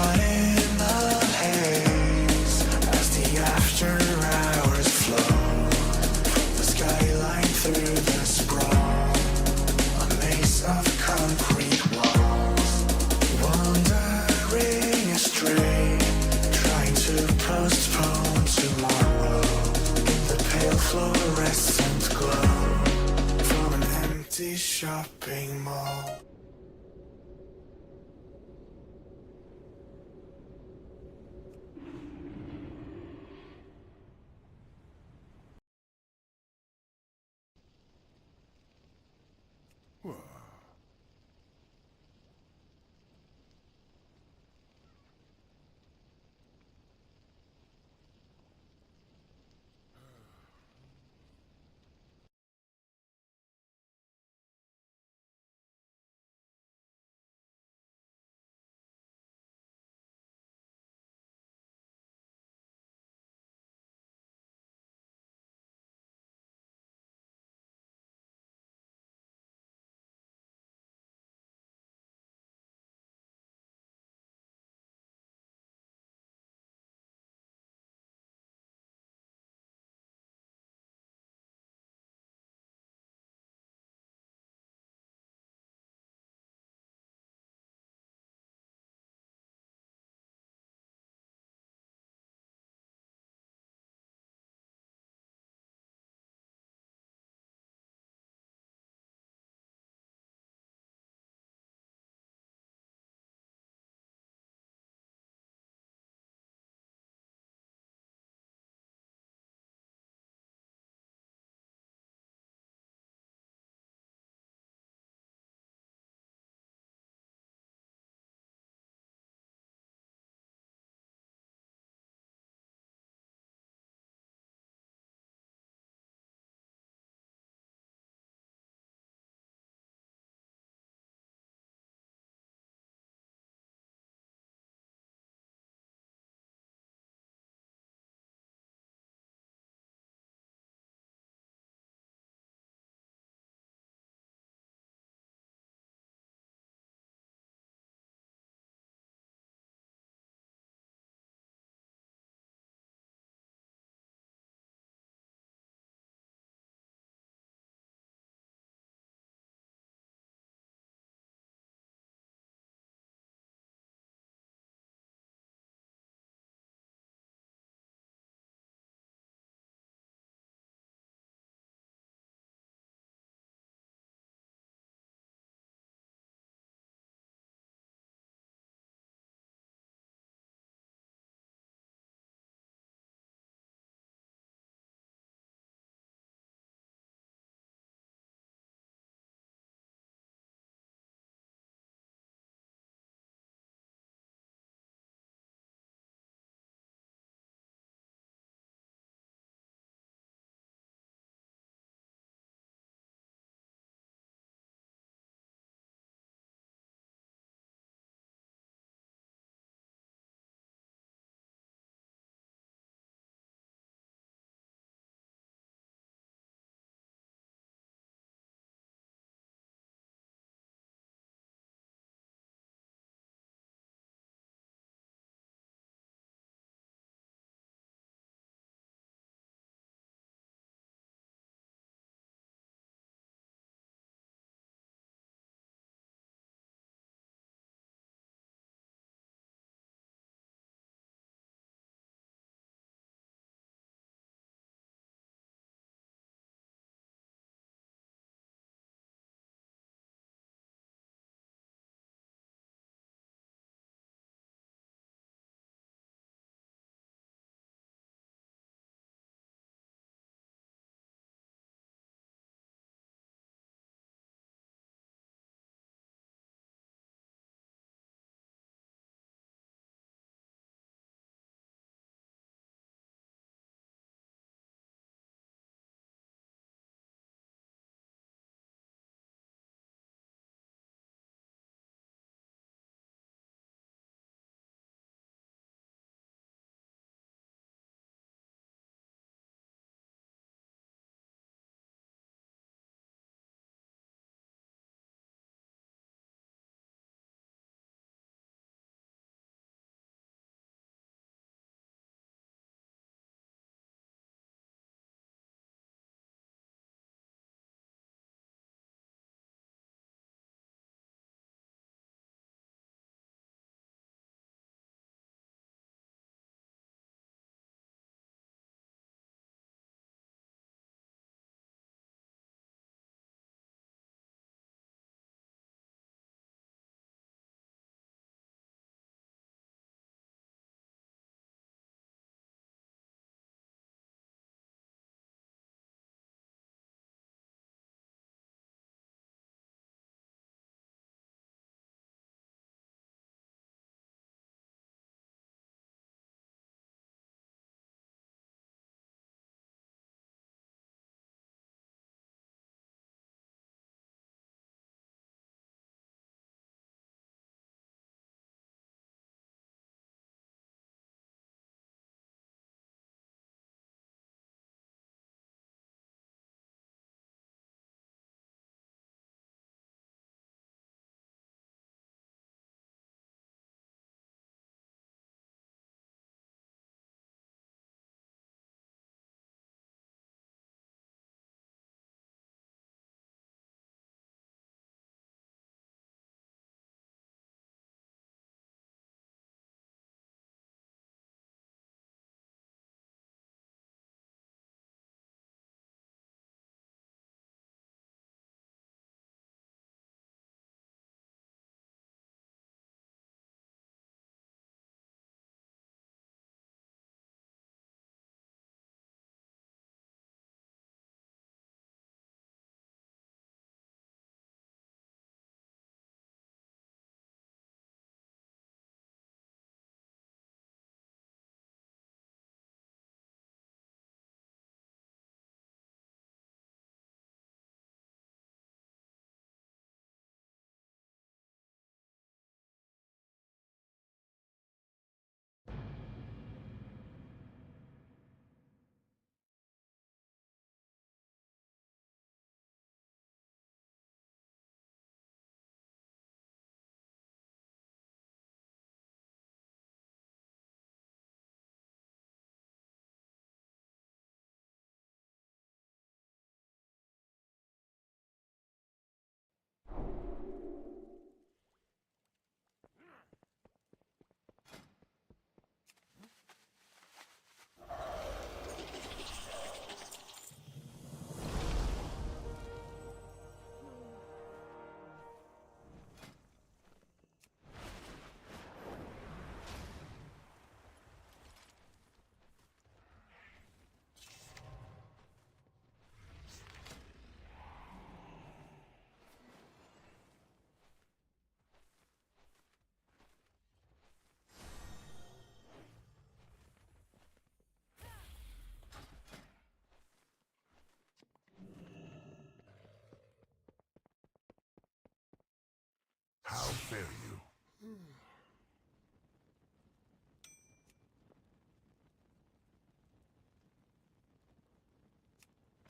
caught in the haze as the after hours flow. The skyline through the sprawl, a maze of concrete walls. Wandering astray, trying to postpone tomorrow. The pale fluorescent glow from an empty shopping mall.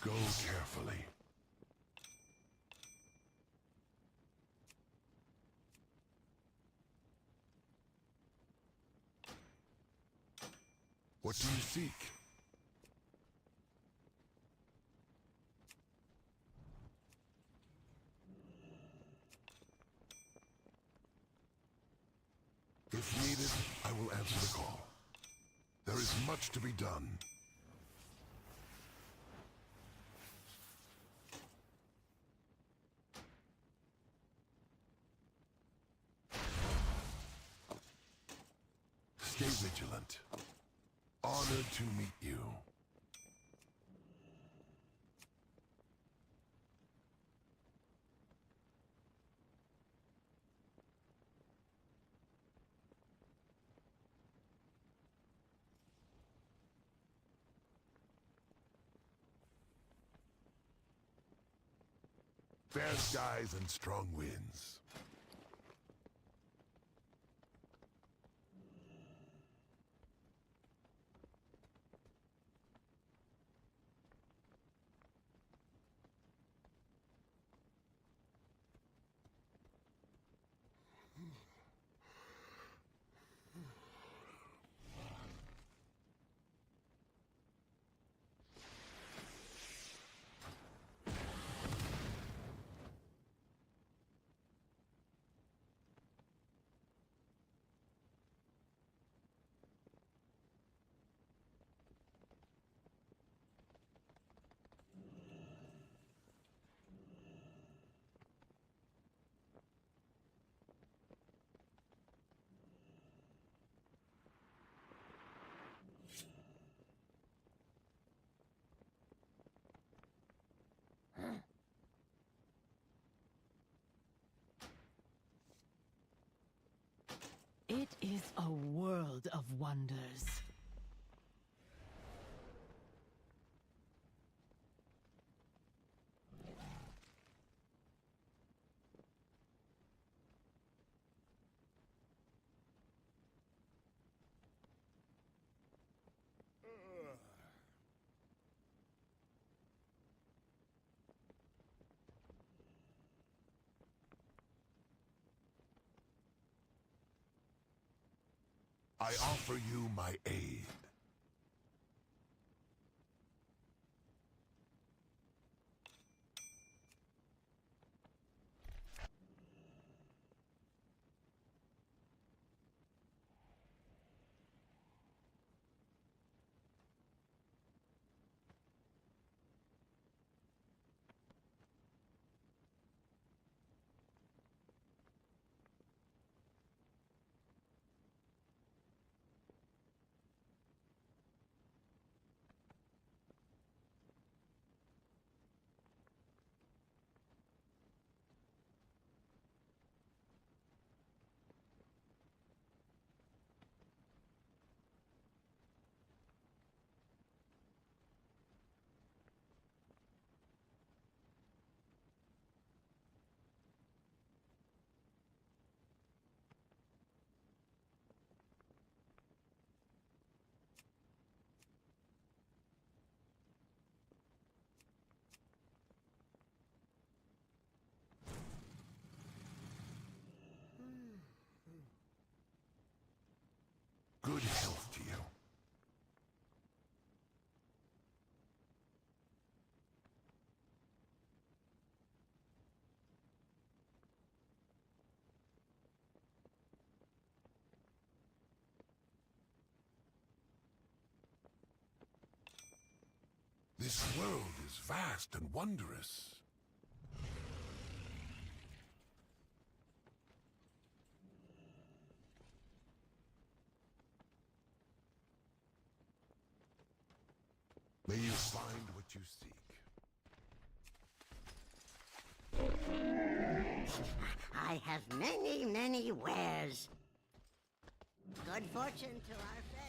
Go carefully. What do you seek? If needed, I will answer the call. There is much to be done. Stay vigilant. Honored to meet you. Fair skies and strong winds.
It is a world of wonders.
I offer you my aid. Good health to you. This world is vast and wondrous. May you find what you seek.
I have many, many wares. Good fortune to our friends.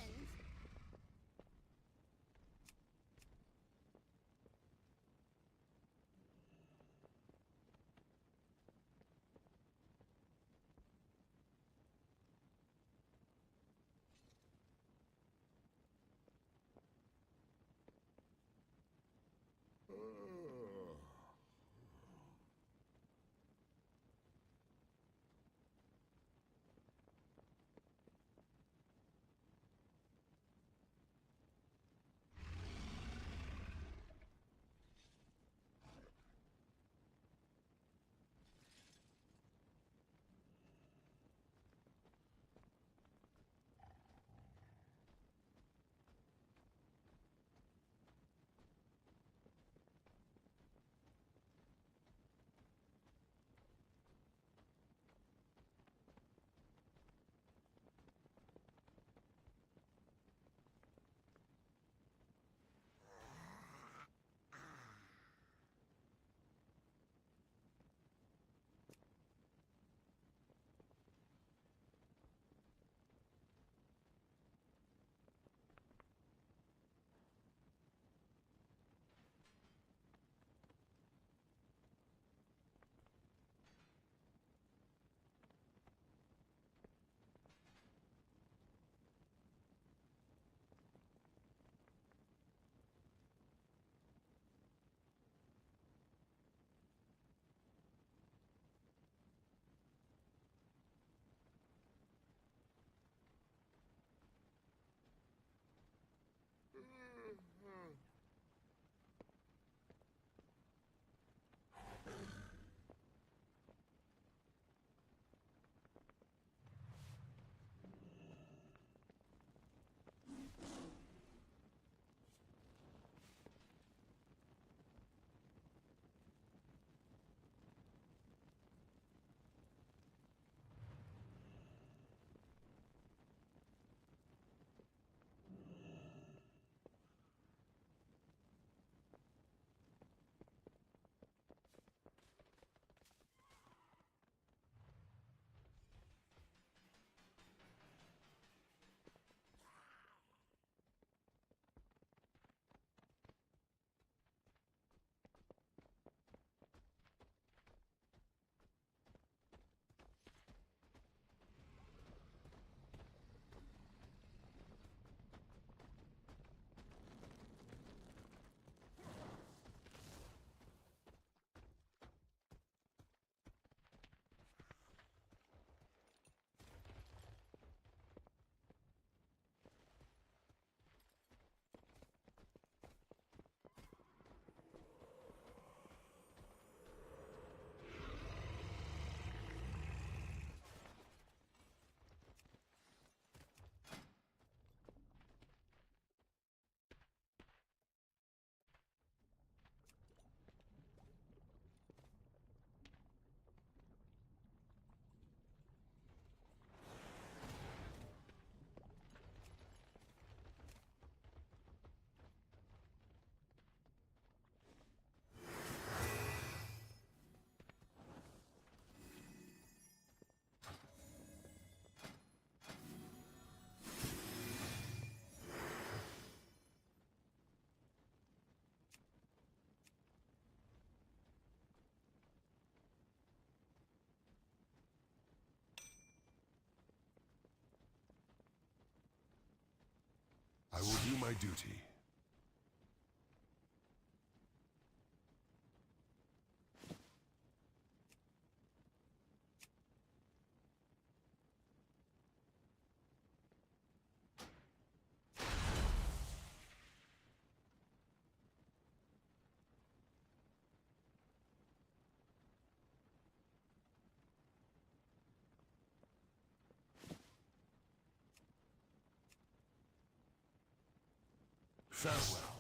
will do my duty. Farewell.